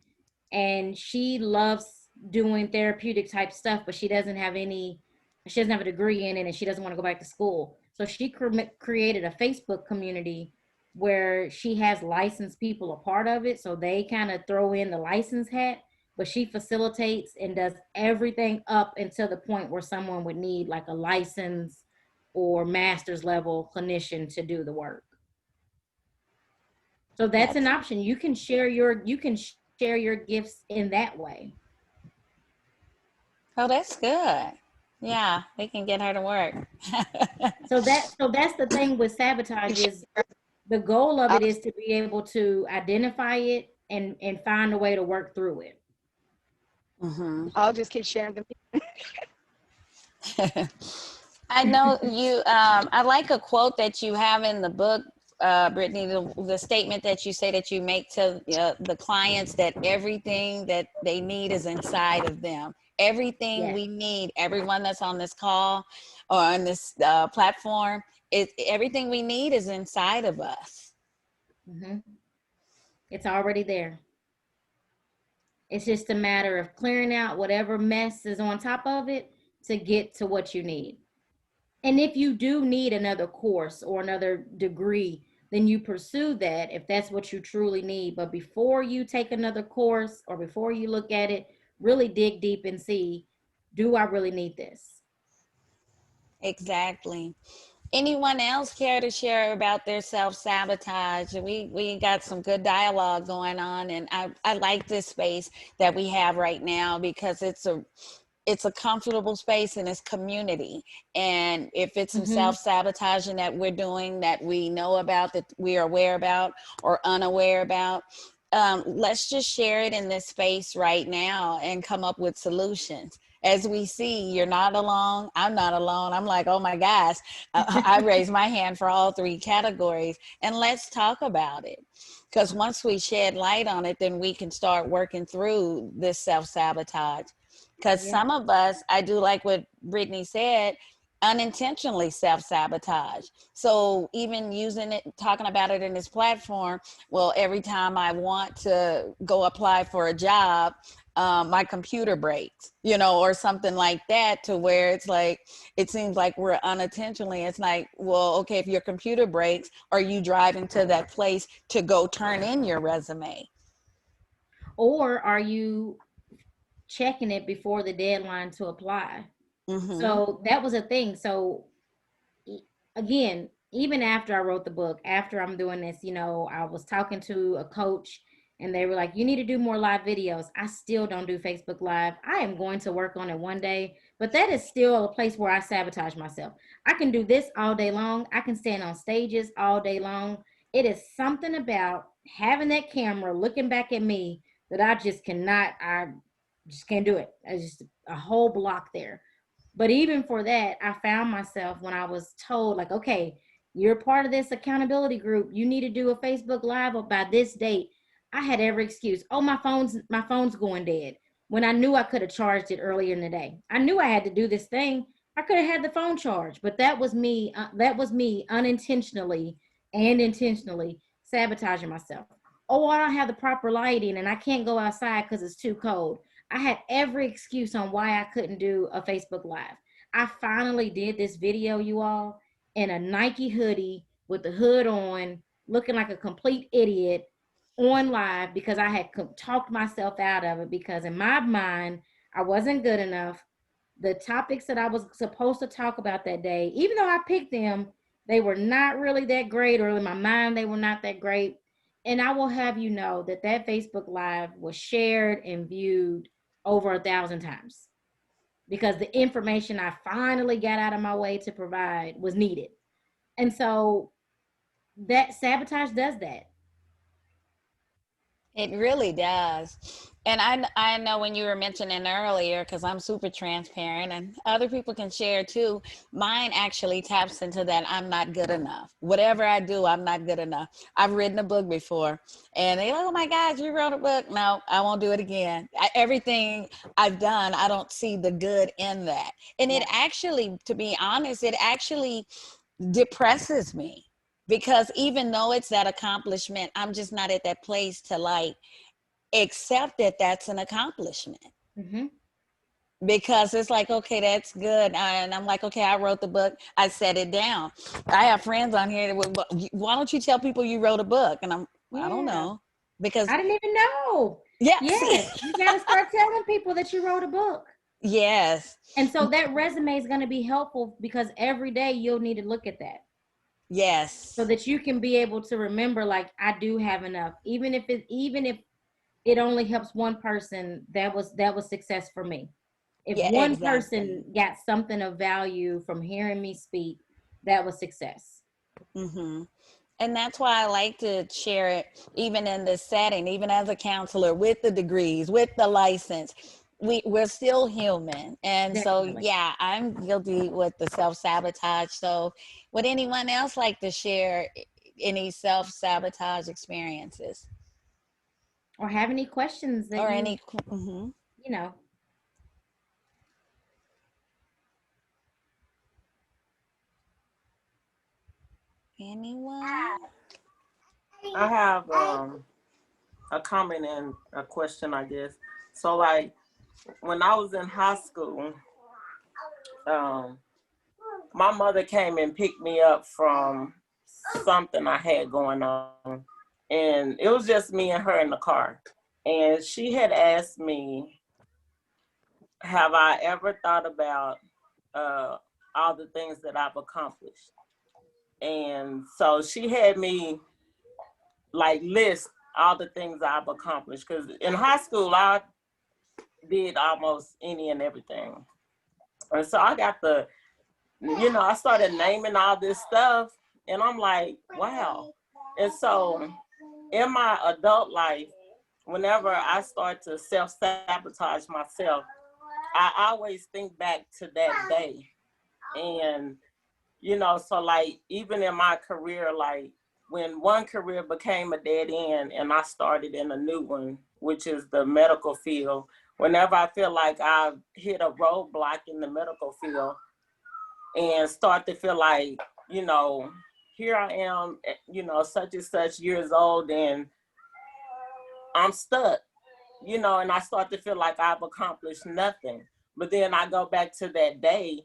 and she loves doing therapeutic type stuff, but she doesn't have a degree in it, and she doesn't want to go back to school. So she created a Facebook community where she has licensed people a part of it, so they kind of throw in the license hat, but she facilitates and does everything up until the point where someone would need like a license or master's level clinician to do the work. So that's an option. You can share your gifts in that way. Oh, that's good. Yeah, we can get her to work. So that's the thing with sabotage is the goal of it is to be able to identify it and find a way to work through it. I'll just keep sharing them. I know you, I like a quote that you have in the book, Brittany, the statement that you say that you make to the clients, that everything that they need is inside of them. Everything Yes. we need, everyone that's on this call or on this platform, everything we need is inside of us. Hmm. It's already there. It's just a matter of clearing out whatever mess is on top of it to get to what you need. And if you do need another course or another degree, then you pursue that if that's what you truly need. But before you take another course or before you look at it, really dig deep and see, do I really need this? Exactly. Anyone else care to share about their self-sabotage? We got some good dialogue going on, and I like this space that we have right now because it's a comfortable space and it's community. And if it's some Mm-hmm. self-sabotaging that we're doing that we know about, that we are aware about or unaware about, let's just share it in this space right now and come up with solutions. As we see, you're not alone. I'm not alone. I'm like, oh my gosh, I raise my hand for all three categories, and let's talk about it. Because once we shed light on it, then we can start working through this self-sabotage. Because Yeah. some of us, I do like what Brittany said, unintentionally self-sabotage. So even using it, talking about it in this platform, well, every time I want to go apply for a job, my computer breaks, or something like that, to where it's like, it seems like we're unintentionally, it's like, well, okay, if your computer breaks, are you driving to that place to go turn in your resume? Or are you checking it before the deadline to apply? Mm-hmm. So that was a thing. So again, even after I wrote the book, after I'm doing this, I was talking to a coach and they were like, you need to do more live videos. I still don't do Facebook Live. I am going to work on it one day, but that is still a place where I sabotage myself. I can do this all day long. I can stand on stages all day long. It is something about having that camera looking back at me that I just can't do it. It's just a whole block there. But even for that, I found myself when I was told, like, okay, you're part of this accountability group. You need to do a Facebook Live by this date. I had every excuse. Oh, my phone's going dead. When I knew I could have charged it earlier in the day. I knew I had to do this thing. I could have had the phone charged, but that was me. That was me unintentionally and intentionally sabotaging myself. Oh, I don't have the proper lighting and I can't go outside because it's too cold. I had every excuse on why I couldn't do a Facebook Live. I finally did this video, you all, in a Nike hoodie with the hood on, looking like a complete idiot on live because I had talked myself out of it because in my mind, I wasn't good enough. The topics that I was supposed to talk about that day, even though I picked them, they were not really that great, or in my mind, they were not that great. And I will have you know that that Facebook Live was shared and viewed over 1,000 times because the information I finally got out of my way to provide was needed. And so that sabotage does that. It really does. And I know when you were mentioning earlier, because I'm super transparent and other people can share too, mine actually taps into that I'm not good enough. Whatever I do, I'm not good enough. I've written a book before and they're like, oh my God, you wrote a book. No, I won't do it again. Everything I've done, I don't see the good in that. And it Yeah. actually, to be honest, it actually depresses me, because even though it's that accomplishment, I'm just not at that place to like accept that that's an accomplishment, Mm-hmm. because it's like, okay, that's good, and I'm like, okay, I wrote the book, I set it down. I have friends on here that would, why don't you tell people you wrote a book? And I don't Yeah. know, because I didn't even know. yeah, see, Yes. You got to start telling people that you wrote a book. yes, And so that resume is going to be helpful because every day you'll need to look at that so yes, that you can be able to remember, like, I do have enough. Even if it only helps one person, that was success for me. If yeah, one exactly. person got something of value from hearing me speak, that was success. Hmm. And that's why I like to share it, even in this setting, even as a counselor, with the degrees, with the license. We're still human. And so, Definitely. yeah, I'm guilty with the self sabotage. So, would anyone else like to share any self-sabotage experiences Or have any questions that or you, any mhm. you know, Anyone? I have a comment and a question, I guess. So, like, when I was in high school, um, my mother came and picked me up from something I had going on, and it was just me and her in the car. And she had asked me, "Have I ever thought about uh, all the things that I've accomplished?" And so she had me like list all the things I've accomplished because in high school I did almost any and everything. And so I got I started naming all this stuff and I'm like, wow. And so in my adult life, whenever I start to self sabotage myself, I always think back to that day. And, so like even in my career, like when one career became a dead end and I started in a new one, which is the medical field, whenever I feel like I've hit a roadblock in the medical field and start to feel like, you know, here I am, such and such years old and I'm stuck, and I start to feel like I've accomplished nothing. But then I go back to that day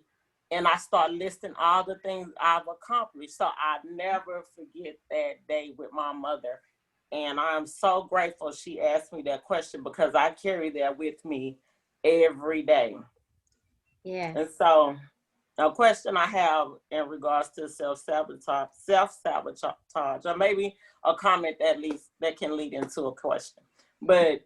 and I start listing all the things I've accomplished. So I never forget that day with my mother. And I'm so grateful she asked me that question because I carry that with me every day. yes. And so a question I have in regards to self sabotage, or maybe a comment that can lead into a question. But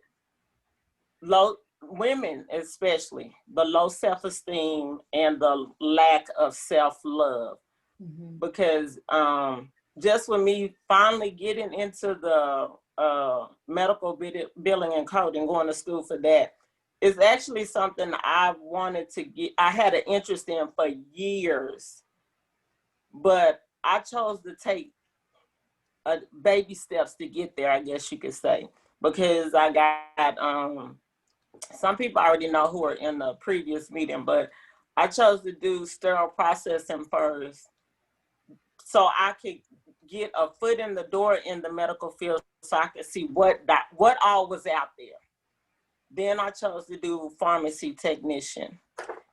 low women especially, the low self-esteem and the lack of self-love. Mm-hmm. Because just with me finally getting into the medical billing and coding, going to school for that, is actually something I wanted to get. I had an interest in for years, but I chose to take baby steps to get there, I guess you could say, because I got some people already know who are in the previous meeting, but I chose to do sterile processing first so I could get a foot in the door in the medical field so I could see what all was out there. Then I chose to do pharmacy technician.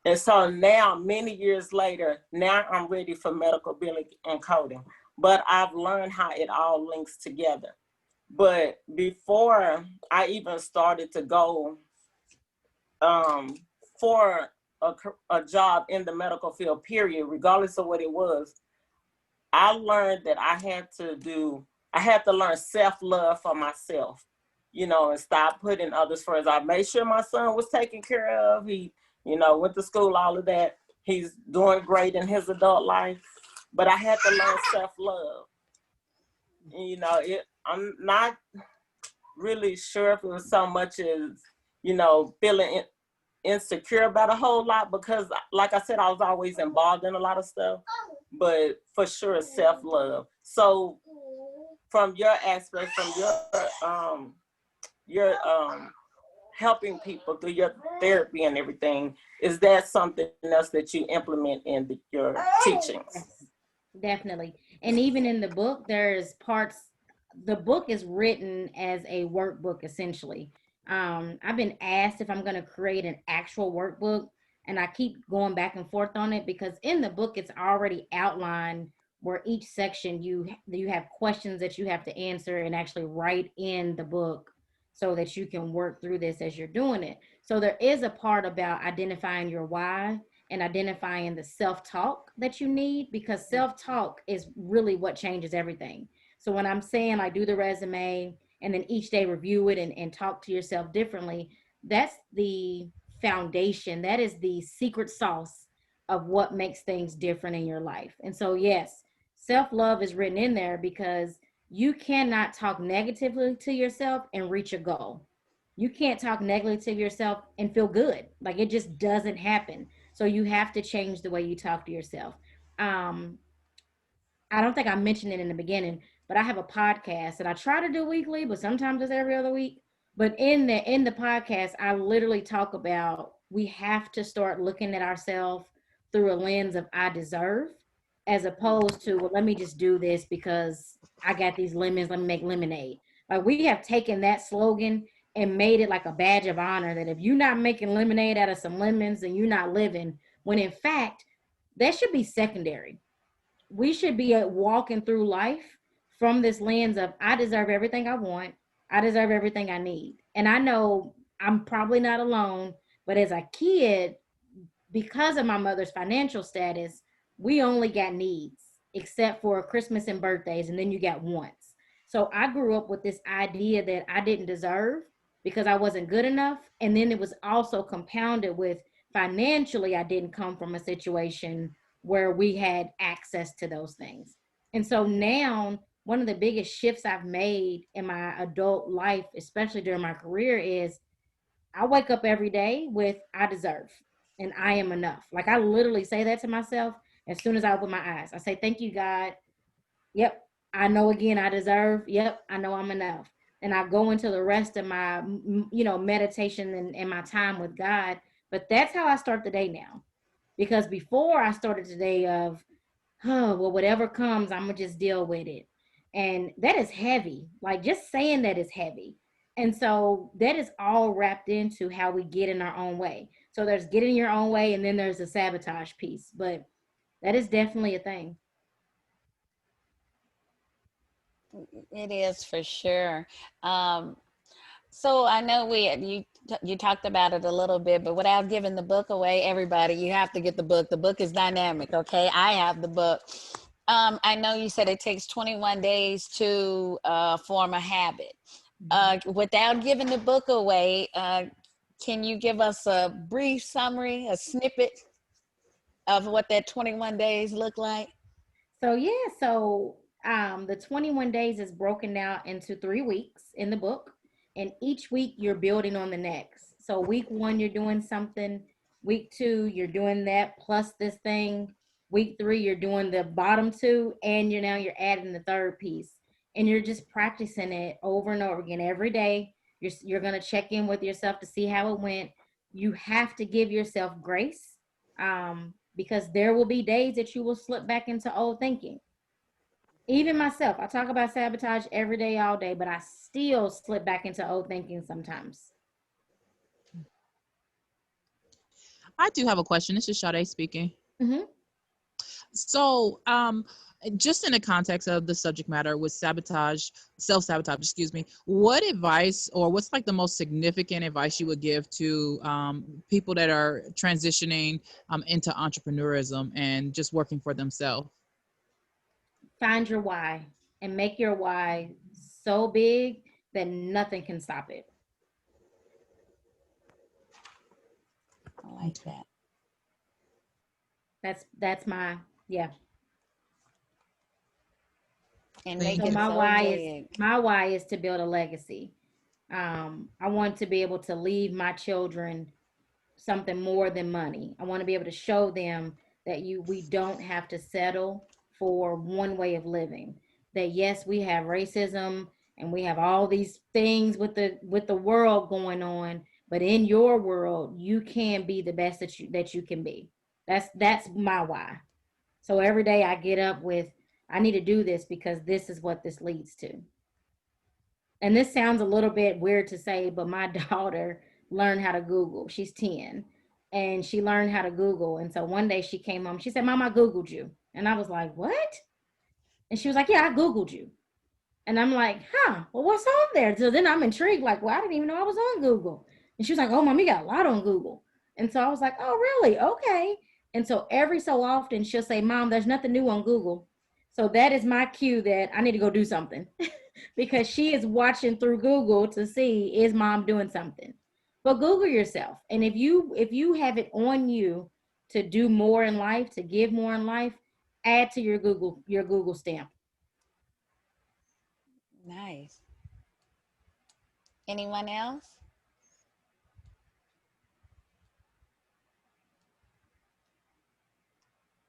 And so now, many years later, now I'm ready for medical billing and coding. But I've learned how it all links together. But before I even started to go um, for a job in the medical field, period, regardless of what it was, I learned that I had to learn self-love for myself, and stop putting others first. I made sure my son was taken care of. He, went to school, all of that. He's doing great in his adult life, but I had to learn self-love. I'm not really sure if it was so much as, feeling insecure about a whole lot because like I said, I was always involved in a lot of stuff, but for sure self-love. So from your aspect, from your helping people through your therapy and everything, is that something else that you implement in your teachings? Yes, definitely. And even in the book, there's parts, the book is written as a workbook essentially. I've been asked if I'm going to create an actual workbook, and I keep going back and forth on it because in the book it's already outlined where each section you have questions that you have to answer and actually write in the book so that you can work through this as you're doing it. So there is a part about identifying your why and identifying the self-talk that you need, because self-talk is really what changes everything. So when I'm saying I do the resume and then each day review it and talk to yourself differently, that's the foundation. That is the secret sauce of what makes things different in your life. And so, yes, self-love is written in there because you cannot talk negatively to yourself and reach a goal. You can't talk negatively to yourself and feel good. Like it just doesn't happen. So you have to change the way you talk to yourself. I don't think I mentioned it in the beginning. but I have a podcast that I try to do weekly, but sometimes it's every other week. But in the podcast, I literally talk about we have to start looking at ourselves through a lens of I deserve, as opposed to, well, let me just do this because I got these lemons, let me make lemonade. Like, we have taken that slogan and made it like a badge of honor that if you're not making lemonade out of some lemons, then you're not living. When in fact, that should be secondary. We should be walking through life from this lens of I deserve everything I want. I deserve everything I need. And I know I'm probably not alone, but as a kid, because of my mother's financial status, we only got needs except for Christmas and birthdays, and then you got wants. So I grew up with this idea that I didn't deserve because I wasn't good enough. And then it was also compounded with financially, I didn't come from a situation where we had access to those things. And so now, one of the biggest shifts I've made in my adult life, especially during my career, is I wake up every day with I deserve and I am enough. Like, I literally say that to myself as soon as I open my eyes. I say, thank you, God. Yep. I know again I deserve. Yep. I know I'm enough. And I go into the rest of my, meditation and my time with God. But that's how I start the day now. Because before I started the day of, oh, well, whatever comes, I'm going to just deal with it. And that is heavy. Like, just saying that is heavy. And so that is all wrapped into how we get in our own way. So there's getting your own way, and then there's the sabotage piece. But that is definitely a thing. It is for sure. Um, so I know you talked about it a little bit, but without giving the book away, everybody, you have to get the book. The book is dynamic. Okay, I have the book. I know you said it takes 21 days to form a habit. Without giving the book away, can you give us a brief summary, a snippet of what that 21 days look like? So yeah, so the 21 days is broken down into 3 weeks in the book, and each week you're building on the next. So week one you're doing something, week two you're doing that plus this thing, week three you're doing the bottom two, and you're adding the third piece, and you're just practicing it over and over again every day. You're gonna check in with yourself to see how it went. You have to give yourself grace, because there will be days that you will slip back into old thinking. Even myself, I talk about sabotage every day, all day, but I still slip back into old thinking sometimes. I do have a question. This is Sade speaking. Mm-hmm. So, just in the context of the subject matter with sabotage, self-sabotage, excuse me, what advice or what's like the most significant advice you would give to people that are transitioning into entrepreneurism and just working for themselves? Find your why and make your why so big that nothing can stop it. I like that. That's my, yeah. And Thank make So it you. so big. my why is to build a legacy. I want to be able to leave my children something more than money. I want to be able to show them that we don't have to settle for one way of living. That yes, we have racism and we have all these things with the world going on, but in your world, you can be the best that you can be. That's my why. So every day I get up with I need to do this because this is what this leads to. And this sounds a little bit weird to say, but my daughter learned how to Google. She's 10 and she learned how to Google. And so one day she came home, she said, Mom, I Googled you. And I was like, what? And she was like, yeah, I Googled you. And I'm like, huh, well, what's on there? So then I'm intrigued, like, well, I didn't even know I was on Google. And she was like, oh, Mom, you got a lot on Google. And so I was like, oh, really? Okay. And so every so often she'll say, Mom, there's nothing new on Google. So that is my cue that I need to go do something because she is watching through Google to see, is Mom doing something? But Google yourself. And if you have it on you to do more in life, to give more in life, add to your Google stamp. Nice. Anyone else?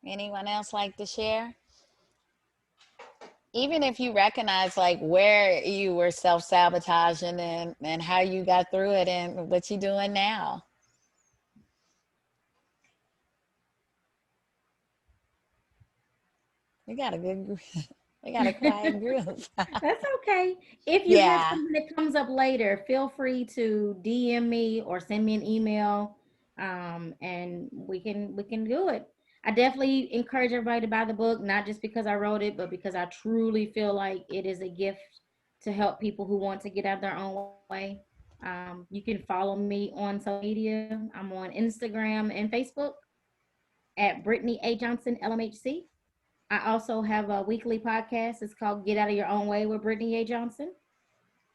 Anyone else like to share? even if you recognize like where you were self-sabotaging and how you got through it and what you doing now. We got a good group. We got a quiet group. That's okay. If you have Yeah. something that comes up later, feel free to DM me or send me an email, and we can do it. I definitely encourage everybody to buy the book, not just because I wrote it, but because I truly feel like it is a gift to help people who want to get out their own way. You can follow me on social media. I'm on Instagram and Facebook at Brittany A Johnson LMHC. I also have a weekly podcast. It's called Get Out of Your Own Way with Brittany A Johnson.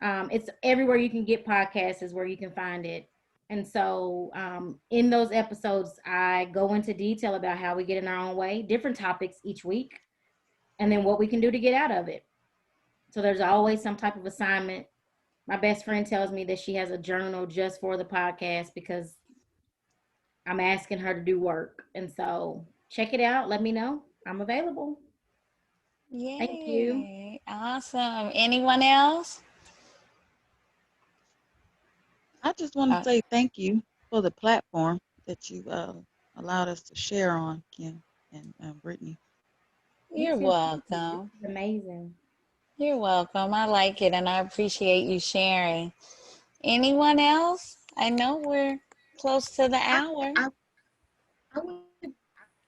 It's everywhere you can get podcasts is where you can find it. And so in those episodes, I go into detail about how we get in our own way, different topics each week, and then what we can do to get out of it. So there's always some type of assignment. My best friend tells me that she has a journal just for the podcast because I'm asking her to do work. And so check it out. Let me know. I'm available. Thank you. Yay. Awesome. Anyone else? I just want Uh, to say thank you for the platform that you allowed us to share on, Kim and Brittany. You you're too. Thank you. This welcome. is amazing. You're welcome. I like it and I appreciate you sharing. Anyone else? I know we're close to the I, hour. I, I would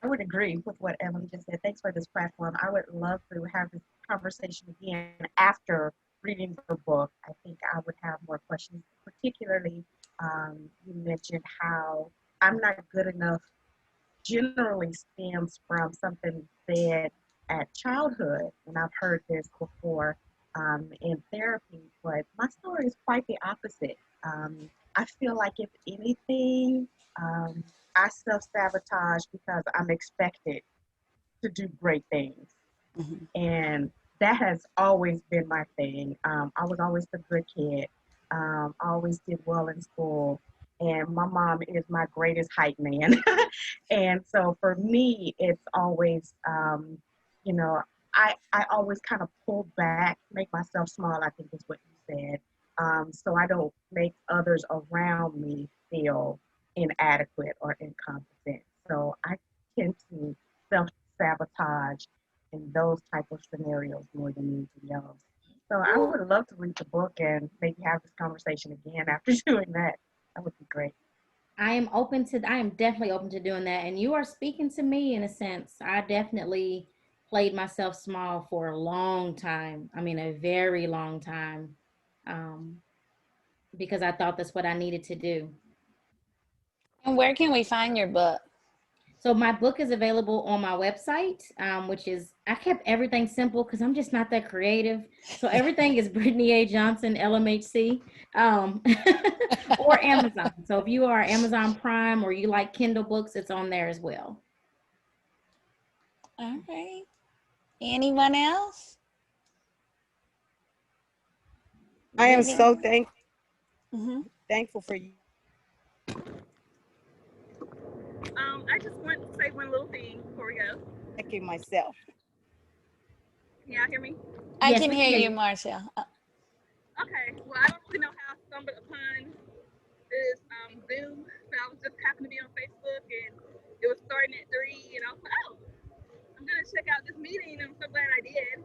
I would agree with what Emily just said. Thanks for this platform. I would love to have this conversation again after reading the book. I think I would have more questions, particularly you mentioned how I'm not good enough generally stems from something said at childhood, and I've heard this before in therapy, but my story is quite the opposite. I feel like if anything, um, I self-sabotage because I'm expected to do great things. Mhm. And that has always been my thing. I was always the good kid. I always did well in school. And my mom is my greatest hype man. And so for me, it's always, you know, I always kind of pull back, make myself small, I think is what you said. So I don't make others around me feel inadequate or incompetent. So I tend to self sabotage in those type of scenarios more than anything else. So I would love to read the book and maybe have this conversation again after doing that. That would be great. I am definitely open to doing that. And you are speaking to me in a sense. I definitely played myself small for a long time. I mean, a very long time. Um, because I thought that's what I needed to do. And where can we find your book? So my book is available on my website, which is I kept everything simple because I'm just not that creative. So everything is Brittany A Johnson LMHC, or Amazon. So if you are Amazon Prime or you like Kindle books, it's on there as well. All right. Anyone else? I am Brittany? so Mhm. thankful for you. I just want to say one little thing before we go. Thanking myself. Can y'all hear me? I Yes, can we hear can. you, Marcia. Okay. Well, I don't really know how I stumbled upon this Zoom, but I was just happened to be on Facebook and it was starting at 3, and I was like, oh, I'm gonna check out this meeting. I'm so glad I did.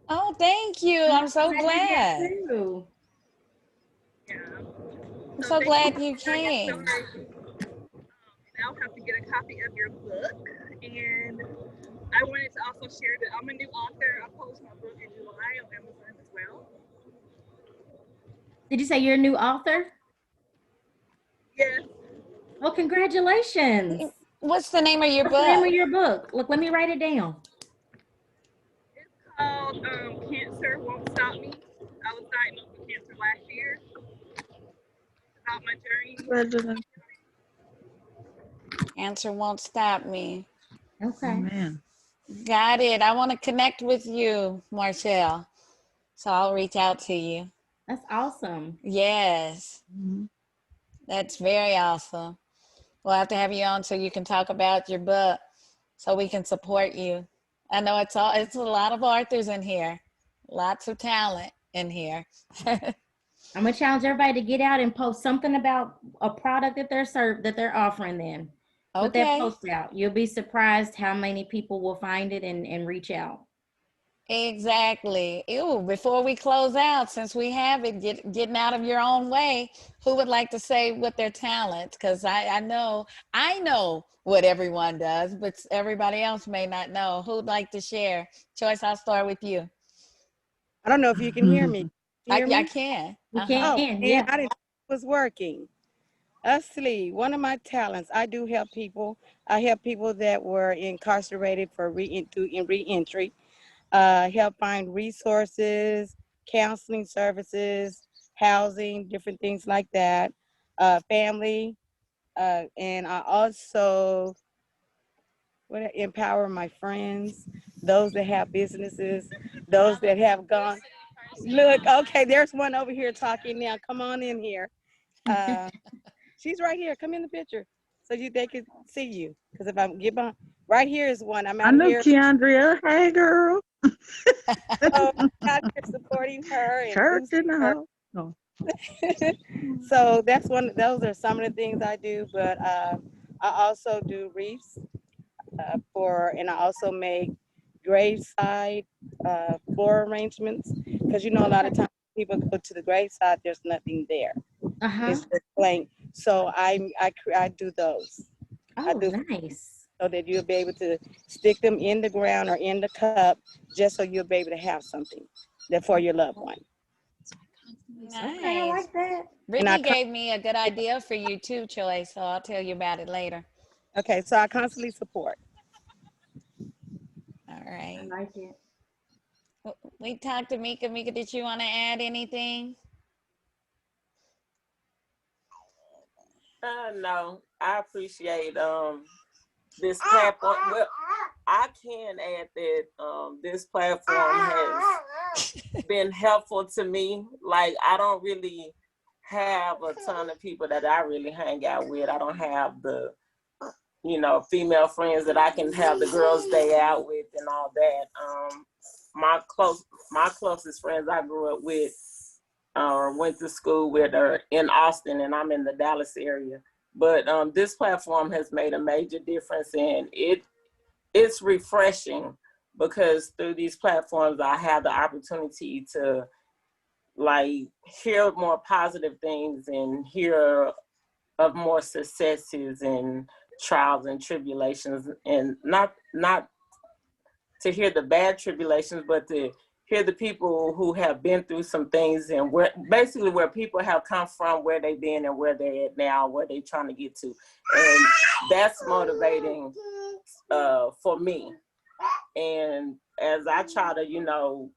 Oh, thank you. I'm so I did that glad. too. Yeah. I'm So so thank you glad for you sharing your came. story. And I'll have to get a copy of your book. And I wanted to also share that I'm a new author. I published my book in July on Amazon as well. Did you say you're a new author? Yes. Well, congratulations. What's the name of your What's the name book? of your book? Look, let me write it down. It's called Cancer Won't Stop Me. I was diagnosed with cancer last year. It's about my journey. Congratulations. Answer won't stop me. Okay. Amen. Got it. I want to connect with you, Marcelle. So I'll reach out to you. That's awesome. Yes, Mhm. that's very awesome. We'll have to have you on so you can talk about your book so we can support you I know it's a lot of authors in here. Lots of talent in here. I'm gonna challenge everybody to get out and post something about a product that they're offering. Then put that Okay. post out. You'll be surprised how many people will find it and reach out. Exactly. Ew, before we close out, since we have it, getting out of your own way, who would like to say what their talents? Because I know what everyone does, but everybody else may not know. Who'd like to share? Choice, I'll start with you. I don't know if you can hear me. Can you hear I me? can. We Uh-huh. Oh, can, and yeah. I didn't know it was working. Asli, one of my talents, I do help people. I help people that were incarcerated for reentry. Help find resources, counseling services, housing, different things like that. Family, and I also empower my friends, those that have businesses, those that have gone. Look, okay, there's one over here talking now. Come on in here. Uh, she's right here. Come in the picture so they can see you. Because if I get behind, right here is one. I'm I out know here. Keandria. Hey, girl. So I'm out here supporting her and Church boosting in the her. house. No. So that's one. Those are some of the things I do. But I also do wreaths and I also make graveside floor arrangements because a lot of times people go to the graveside, there's nothing there. Uh-huh. It's just blank. So I do those. I Oh, do nice. so that you'll be able to stick them in the ground or in the cup, just so you'll be able to have something that for your loved one. Okay, I Nice. like that. And I Brittany gave me a good idea for you too, Choice, so I'll tell you about it later. okay, so I constantly support. All I right. like it. We talked to Mika. Mika, did you want to add anything? No, I appreciate this platform. Well, I can add that this platform has been helpful to me. Like, I don't really have a ton of people that I really hang out with. I don't have the female friends that I can have the girls' day out with and all that. My closest friends I grew up with or went to school with are in Austin, and I'm in the Dallas area. But this platform has made a major difference, and it's refreshing because through these platforms I have the opportunity to like hear more positive things and hear of more successes and trials and tribulations, and not to hear the bad tribulations, but to hear the people who have been through some things and where people have come from, where they've been and where they're at now, where they're trying to get to. And that's motivating for me. And as I try to,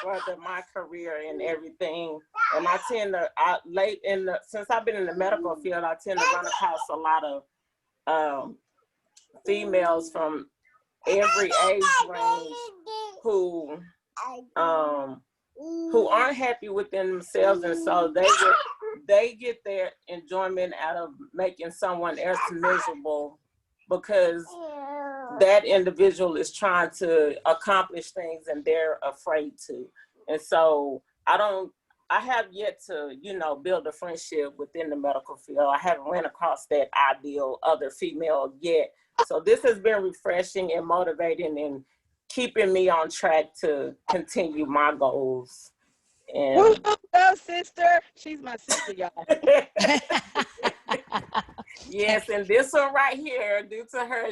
further my career and everything, and I tend to, since I've been in the medical field, I tend to run across a lot of females from every age range who aren't happy within themselves, and so they get their enjoyment out of making someone else miserable because that individual is trying to accomplish things and they're afraid to. And so I have yet to, build a friendship within the medical field. I haven't ran across that ideal other female yet. So this has been refreshing and motivating and keeping me on track to continue my goals. And Hello, sister. She's my sister, y'all. yes, and this one right here, due to her,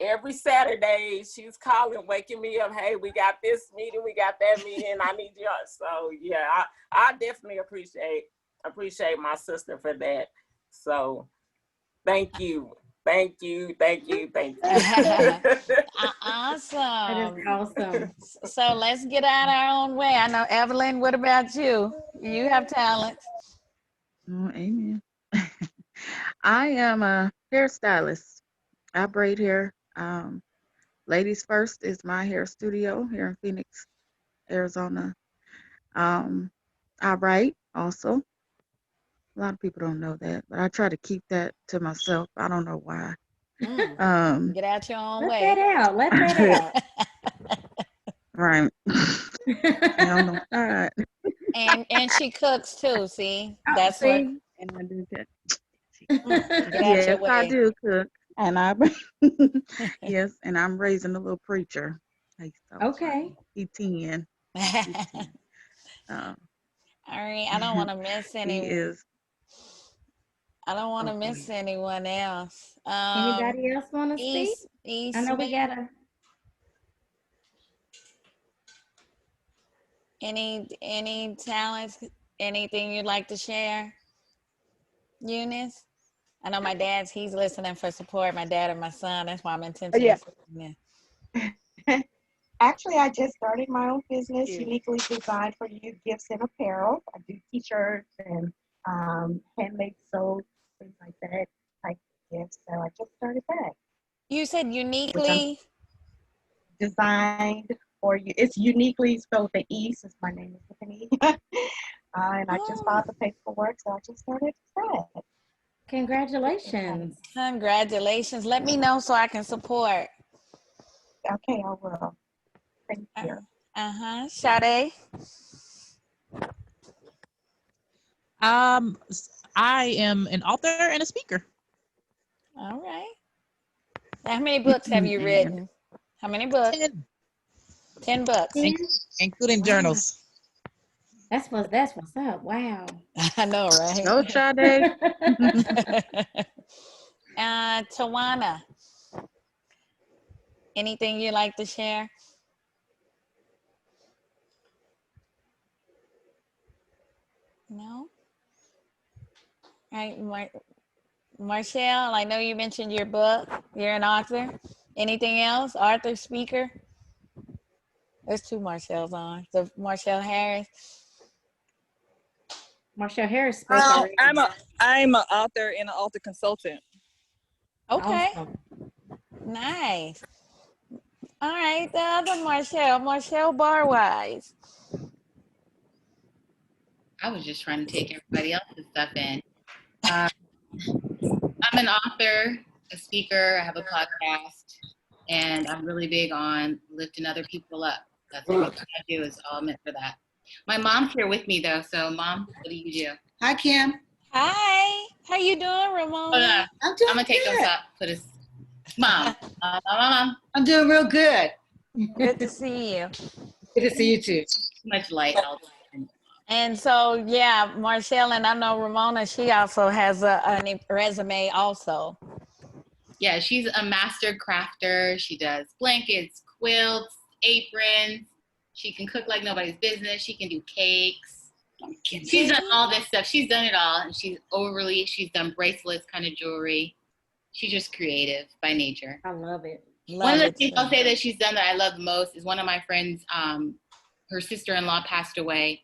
every Saturday she's calling, waking me up. Hey, we got this meeting, we got that meeting. I need you. So yeah, I definitely appreciate my sister for that. So thank you. Thank you. That is Awesome. awesome. So let's get out our own way. I know, Evelyn, what about you? You have talent. Oh, amen. I am a hairstylist. I braid hair. Ladies First is my hair studio here in Phoenix, Arizona. I write also. A lot of people don't know that, but I try to keep that to myself. I don't know why. Get out your own Let way. that out. Let that out. right. And on side. And she cooks too. See, Oh, that's what. see? And I do that. Get out your Yes, I way. do cook. And I yes, and I'm raising a little preacher. He's so Okay. funny. He 10. He's All 10. Um, right. I don't want to miss he any. is. I don't want Oh, to go miss ahead. anyone else. Anybody else want to speak? I know we Smith. got a. Any talents? Anything you'd like to share, Eunice? I know my dad's. He's listening for support. My dad and my son. That's why I'm intentionally Yeah. saying Actually, I just started my own business, Yeah. uniquely designed for youth gifts and apparel. I do t-shirts and handmade soaps, things like that, type of gifts. So I just started that, You said which I'm uniquely. designed for you. It's uniquely spelled with the E, since my name is with an E. And I just Oh, filed the paperwork, so I just started that. Congratulations. congratulations. Let me know so I can support. Okay, I will. Thank you. Sade. I am an author and a speaker. All right. How many books have you And written? How many books? 10, 10 books. including Wow. journals. That's what's up. Wow. I know, right? go Sade. Tawana, anything you'd like to share? No? All right, Marshall, I know you mentioned your book. You're an author. Anything else? Author, speaker? There's two Marshalls on. So Marshall Harris. Marshall Harris spoke already. I'm an author and an author consultant. Okay. Awesome. Nice. All right, the other Marshall Barwise. I was just trying to take everybody else's stuff in. I'm an author, a speaker, I have a podcast, and I'm really big on lifting other people up. That's everything I do is all meant for that. My mom's here with me though, so Mom, what do you do? Hi, Kim. Hi. How you doing, Ramona? Hold on. I'm doing I'm gonna take good. those up. Put his Mom. Mom. I'm doing real good. Good to see you. Good to see you too. Too much light. And so, yeah, Marshall, and I know Ramona, she also has a resume also. Yeah, she's a master crafter. She does blankets, quilts, aprons. She can cook like nobody's business. She can do cakes. She's done all this stuff. She's done it all. And she's done bracelets, kind of jewelry. She's just creative by nature. I love it. One of the things I'll say that she's done that I love the most is one of my friends, her sister-in-law passed away,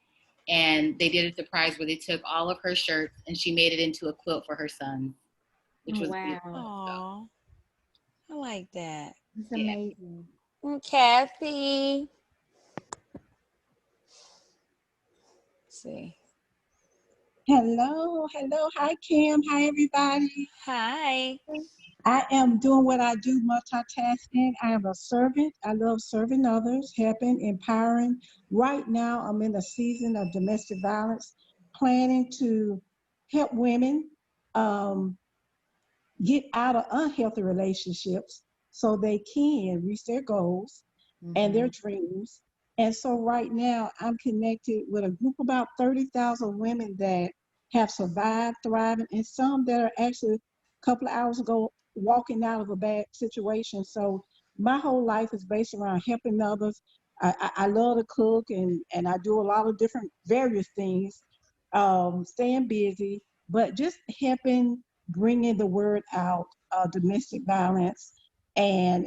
and they did a surprise where they took all of her shirts and she made it into a quilt for her son, which was beautiful. Aww. I like that. It's amazing. Kathy. Let's see. Hello. Hi, Kim. Hi, everybody. Hi. I am doing what I do, multitasking. I am a servant. I love serving others, helping, empowering. Right now, I'm in a season of domestic violence, planning to help women get out of unhealthy relationships so they can reach their goals and their dreams. And so right now, I'm connected with a group of about 30,000 women that have survived, thriving, and some that are actually a couple of hours ago walking out of a bad situation. So my whole life is based around helping others. I love to cook and I do a lot of different various things, staying busy, but just helping bringing the word out, domestic violence, and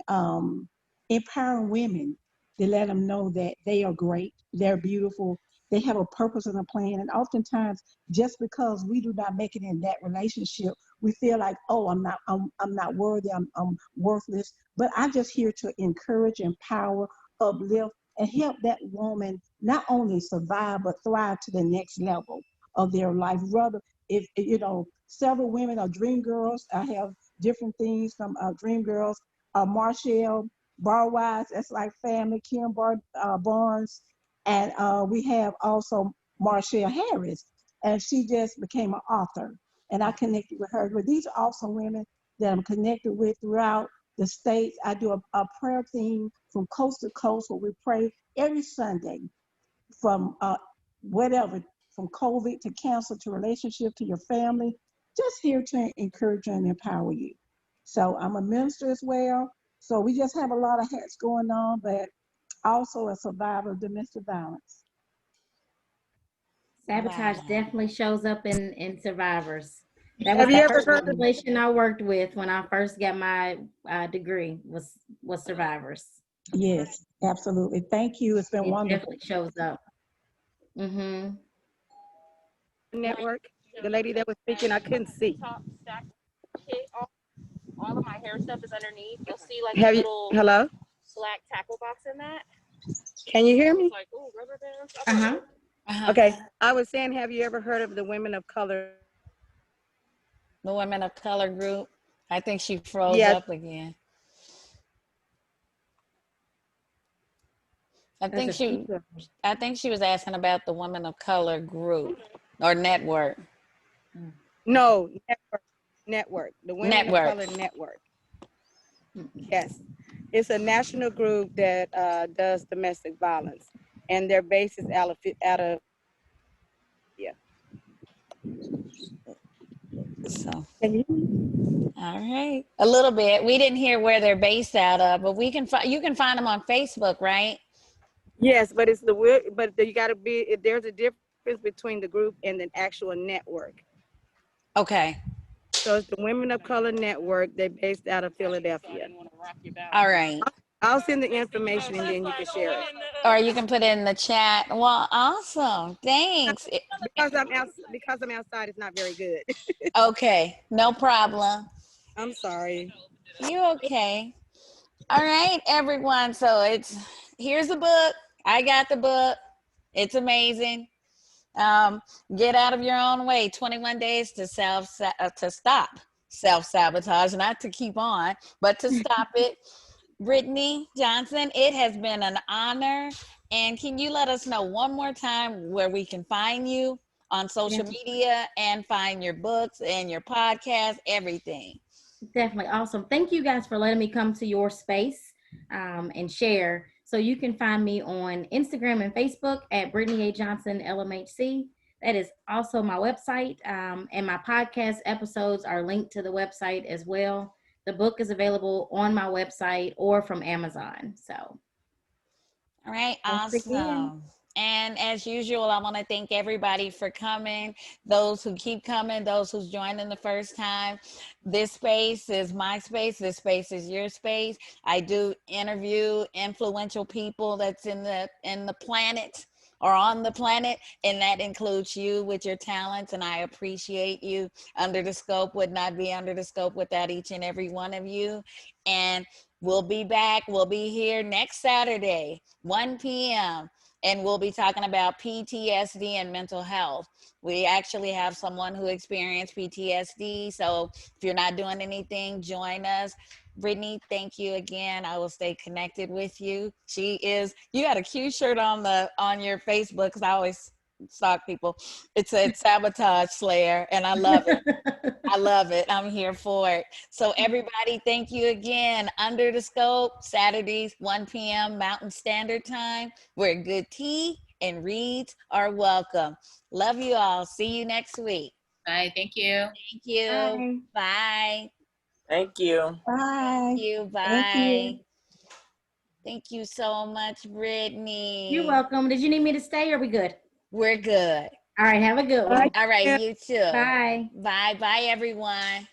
empowering women to let them know that they are great, they're beautiful, they have a purpose and a plan. And oftentimes, just because we do not make it in that relationship, we feel like, oh, I'm not worthy, I'm worthless. But I'm just here to encourage, empower, uplift, and help that woman not only survive but thrive to the next level of their life. Rather, if several women are dream girls. I have different things from Dream Girls. Marshall Barwise, that's like family. Kim Barnes, and we have also Marshall Harris, and she just became an author. And I connected with her. But these are also women that I'm connected with throughout the states. I do a prayer thing from coast to coast where we pray every Sunday from whatever, from COVID to cancer to relationship to your family, just here to encourage you and empower you. So I'm a minister as well. So we just have a lot of hats going on, but also a survivor of domestic violence. Sabotage Wow. definitely shows up in survivors. That was Have you the ever first heard of population I worked with when I first got my degree was survivors. Yes, absolutely. Thank you. It's been It wonderful. definitely shows up. Mm-hmm. the network? The lady that was speaking, I couldn't see. Top stack kit, all of my hair stuff is underneath. You'll see like Have a you? little Hello? slack tackle box in that. Can you hear It's me? like, ooh, rubber bands. Uh-huh. Okay. I was saying, have you ever heard of the women of color? The women of color group. I think she froze Yeah, up again. I There's think a few she of them. I think she was asking about the women of color group or network. no, network. The Women of Network. Color Network. Yes. It's a national group that does domestic violence, and their base is out of yeah. So, Can you? all right. A little bit. We didn't hear where they're based out of, but we can find you can find them on Facebook, right? Yes, but you got to be. There's a difference between the group and the actual network. Okay. So it's the Women of Color Network. They're based out of Philadelphia. All right. I'll send the information and then you can share it. Or you can put it in the chat. Well, awesome. Thanks. Because I'm outside, it's not very good. Okay. No problem. I'm sorry. You okay? All right, everyone. So here's the book. I got the book. It's amazing. Um, get out of your own way. 21 days to stop self sabotage, not to keep on, but to stop it. Brittany Johnson, it has been an honor. And can you let us know one more time where we can find you on social media and find your books and your podcast, everything? Definitely awesome. Thank you guys for letting me come to your space and share. So you can find me on Instagram and Facebook at Brittany A Johnson LMHC. That is also my website, and my podcast episodes are linked to the website as well. The book is available on my website or from Amazon. So, All right, thanks again. awesome. And as usual, I want to thank everybody for coming, those who keep coming, those who's joining the first time. This space is my space. This space is your space. I do interview influential people that's in the planet or on the planet, and that includes you with your talents, and I appreciate you. Under the Scope would not be Under the Scope without each and every one of you. And we'll be back. We'll be here next Saturday, 1 p.m., and we'll be talking about PTSD and mental health. We actually have someone who experienced PTSD. So if you're not doing anything, join us. Brittany, thank you again. I will stay connected with you. You got a cute shirt on your Facebook, because I always stalk people. It said Sabotage Slayer, and I love it. I love it. I'm here for it. So everybody, thank you again. Under the Scope, Saturdays, 1 p.m. Mountain Standard Time, where good tea and reads are welcome. Love you all. See you next week. Bye. Thank you. Thank you. Bye. Bye. Thank you. Bye. Thank you. Bye. Thank you. Thank you so much, Brittany. You're welcome. Did you need me to stay or are we good? We're good. All right. Have a good one. All right, you too. Bye. Bye. Bye, everyone.